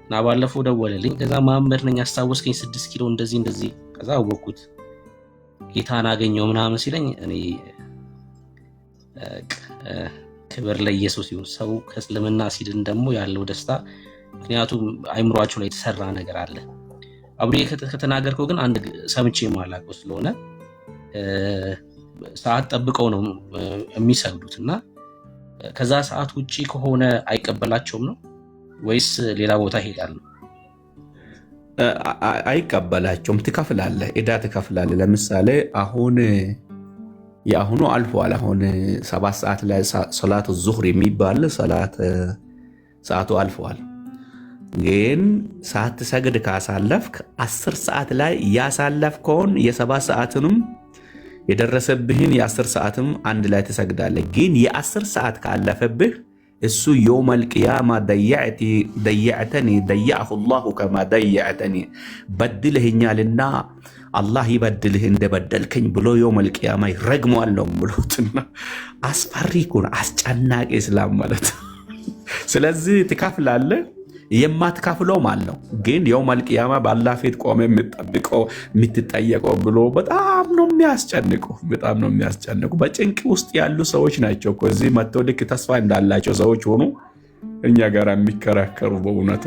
እና ባለፈው ደወለልኝ። ከዛ መሐመድ ነኝ አስታወስከኝ፣ 6 ኪሎ እንደዚህ። ከዛ አወቅኩት ጌታን አገኘው ምናምን ሲለኝ እኔ ክብር ለኢየሱስ ይሁን። ሰው ከእስልምና ሲድን ደግሞ ያለው ደስታ፣ ምክንያቱም አይምሯቸው ላይ የተሰራ ነገር አለ። አብሬ ከተናገርከው ግን አንድ ሰምቼ ማላውቀው ስለሆነ ሰዓት ጠብቀው ነው የሚሰግዱት እና ከዛ ሰዓት ውጪ ከሆነ አይቀበላቸውም ነው ወይስ ሌላ ቦታ ይሄዳሉ? አይቀበላቸውም። ትከፍላለህ፣ ዕዳ ትከፍላለህ። ለምሳሌ አሁን የአሁኑ አልፏል። አሁን 7 ሰዓት ላይ ሰላት ዙህር የሚባል ሰዓቱ አልፏል። ግን ሳትሰግድ ካሳለፍክ 10 ሰዓት ላይ ያሳለፍከውን የ7 ሰዓትንም የደረሰብህን የ10 ሰዓትም አንድ ላይ ትሰግዳለህ። ግን የ10 ሰዓት ካለፈብህ እሱ የውመል ቂያማ ደየዕተኒ ደየዐሁ ላሁ ከማ ደየዕተኒ በድልህኛልና አላህ ይበድልህ እንደበደልከኝ ብሎ የውመል ቂያማ ይረግመዋል ነው ብሎትና አስፈሪ እኮ ነው፣ አስጨናቂ እስላም ማለት። ስለዚህ ትከፍላለህ፣ የማትከፍለውም አለው። ግን የውመል ቂያማ በአላህ ፊት ቆመ የምትጠብቀው የምትጠየቀው ብሎ በጣም ነው የሚያስጨንቀው፣ በጣም ነው የሚያስጨንቀው። በጭንቅ ውስጥ ያሉ ሰዎች ናቸው እኮ እዚህ መጥተው ልክ ተስፋ እንዳላቸው ሰዎች ሆኑ እኛ ጋር የሚከራከሩ። በእውነቱ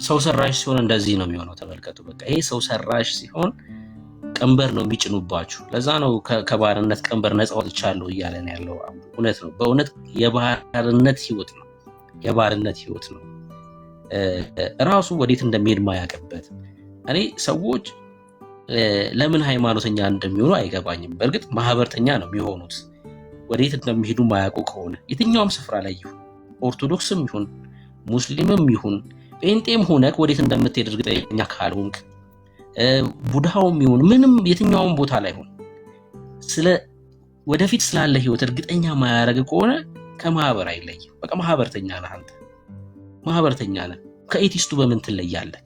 ሰው ሰራሽ ሲሆን እንደዚህ ነው የሚሆነው። ተመልከቱ፣ በቃ ይሄ ሰው ሰራሽ ሲሆን ቀንበር ነው የሚጭኑባችሁ። ለዛ ነው ከባርነት ቀንበር ነፃ ወጥቻለሁ እያለን ያለው። እውነት ነው፣ በእውነት የባርነት ህይወት ነው፣ የባርነት ህይወት ነው። ራሱ ወዴት እንደሚሄድ ማያውቅበት። እኔ ሰዎች ለምን ሃይማኖተኛ እንደሚሆኑ አይገባኝም። በእርግጥ ማህበርተኛ ነው የሚሆኑት፣ ወዴት እንደሚሄዱ ማያውቁ ከሆነ የትኛውም ስፍራ ላይ ይሁን፣ ኦርቶዶክስም ይሁን ሙስሊምም ይሁን ጴንጤም ሆነክ ወዴት እንደምትሄድ እርግጠኛ ካልሆንክ፣ ቡድሃውም ይሁን ምንም የትኛውም ቦታ ላይ ሆን ስለ ወደፊት ስላለ ህይወት እርግጠኛ ማያረግ ከሆነ ከማህበር አይለይም። በቃ ማህበርተኛ ነህ አንተ፣ ማህበርተኛ ነህ። ከኤቲስቱ በምን ትለያለህ?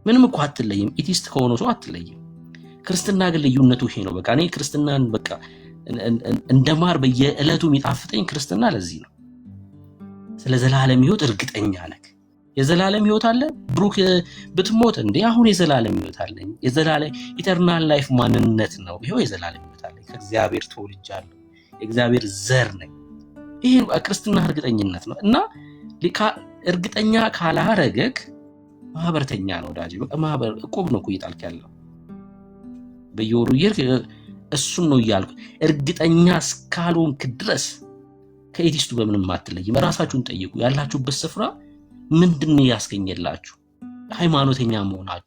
ምንም እኮ አትለይም። ኤቲስት ከሆነ ሰው አትለይም። ክርስትና ግን ልዩነቱ ይሄ ነው። በቃ እኔ ክርስትናን በቃ እንደማር በየዕለቱ የሚጣፍጠኝ ክርስትና ለዚህ ነው። ስለ ዘላለም ህይወት እርግጠኛ ነህ። የዘላለም ህይወት አለ ብሩክ ብትሞት እንዴ አሁን የዘላለም ህይወት አለኝ። የዘላለም ኢተርናል ላይፍ ማንነት ነው። ይሄው የዘላለም ህይወት አለኝ። ከእግዚአብሔር ተወልጃለሁ፣ የእግዚአብሔር ዘር ነኝ። ይሄ ክርስትና እርግጠኝነት ነው። እና እርግጠኛ ካላረገክ ማህበርተኛ ነው ወዳጅ። በቃ ማህበር እቁብ ነው እኮ እየጣልክ ያለው በየወሩ እሱን ነው እያልኩ። እርግጠኛ እስካልሆንክ ድረስ ከኤቲስቱ በምንም አትለይም። ራሳችሁን ጠይቁ። ያላችሁበት ስፍራ ምንድን ነው ያስገኘላችሁ? ሃይማኖተኛ መሆናችሁ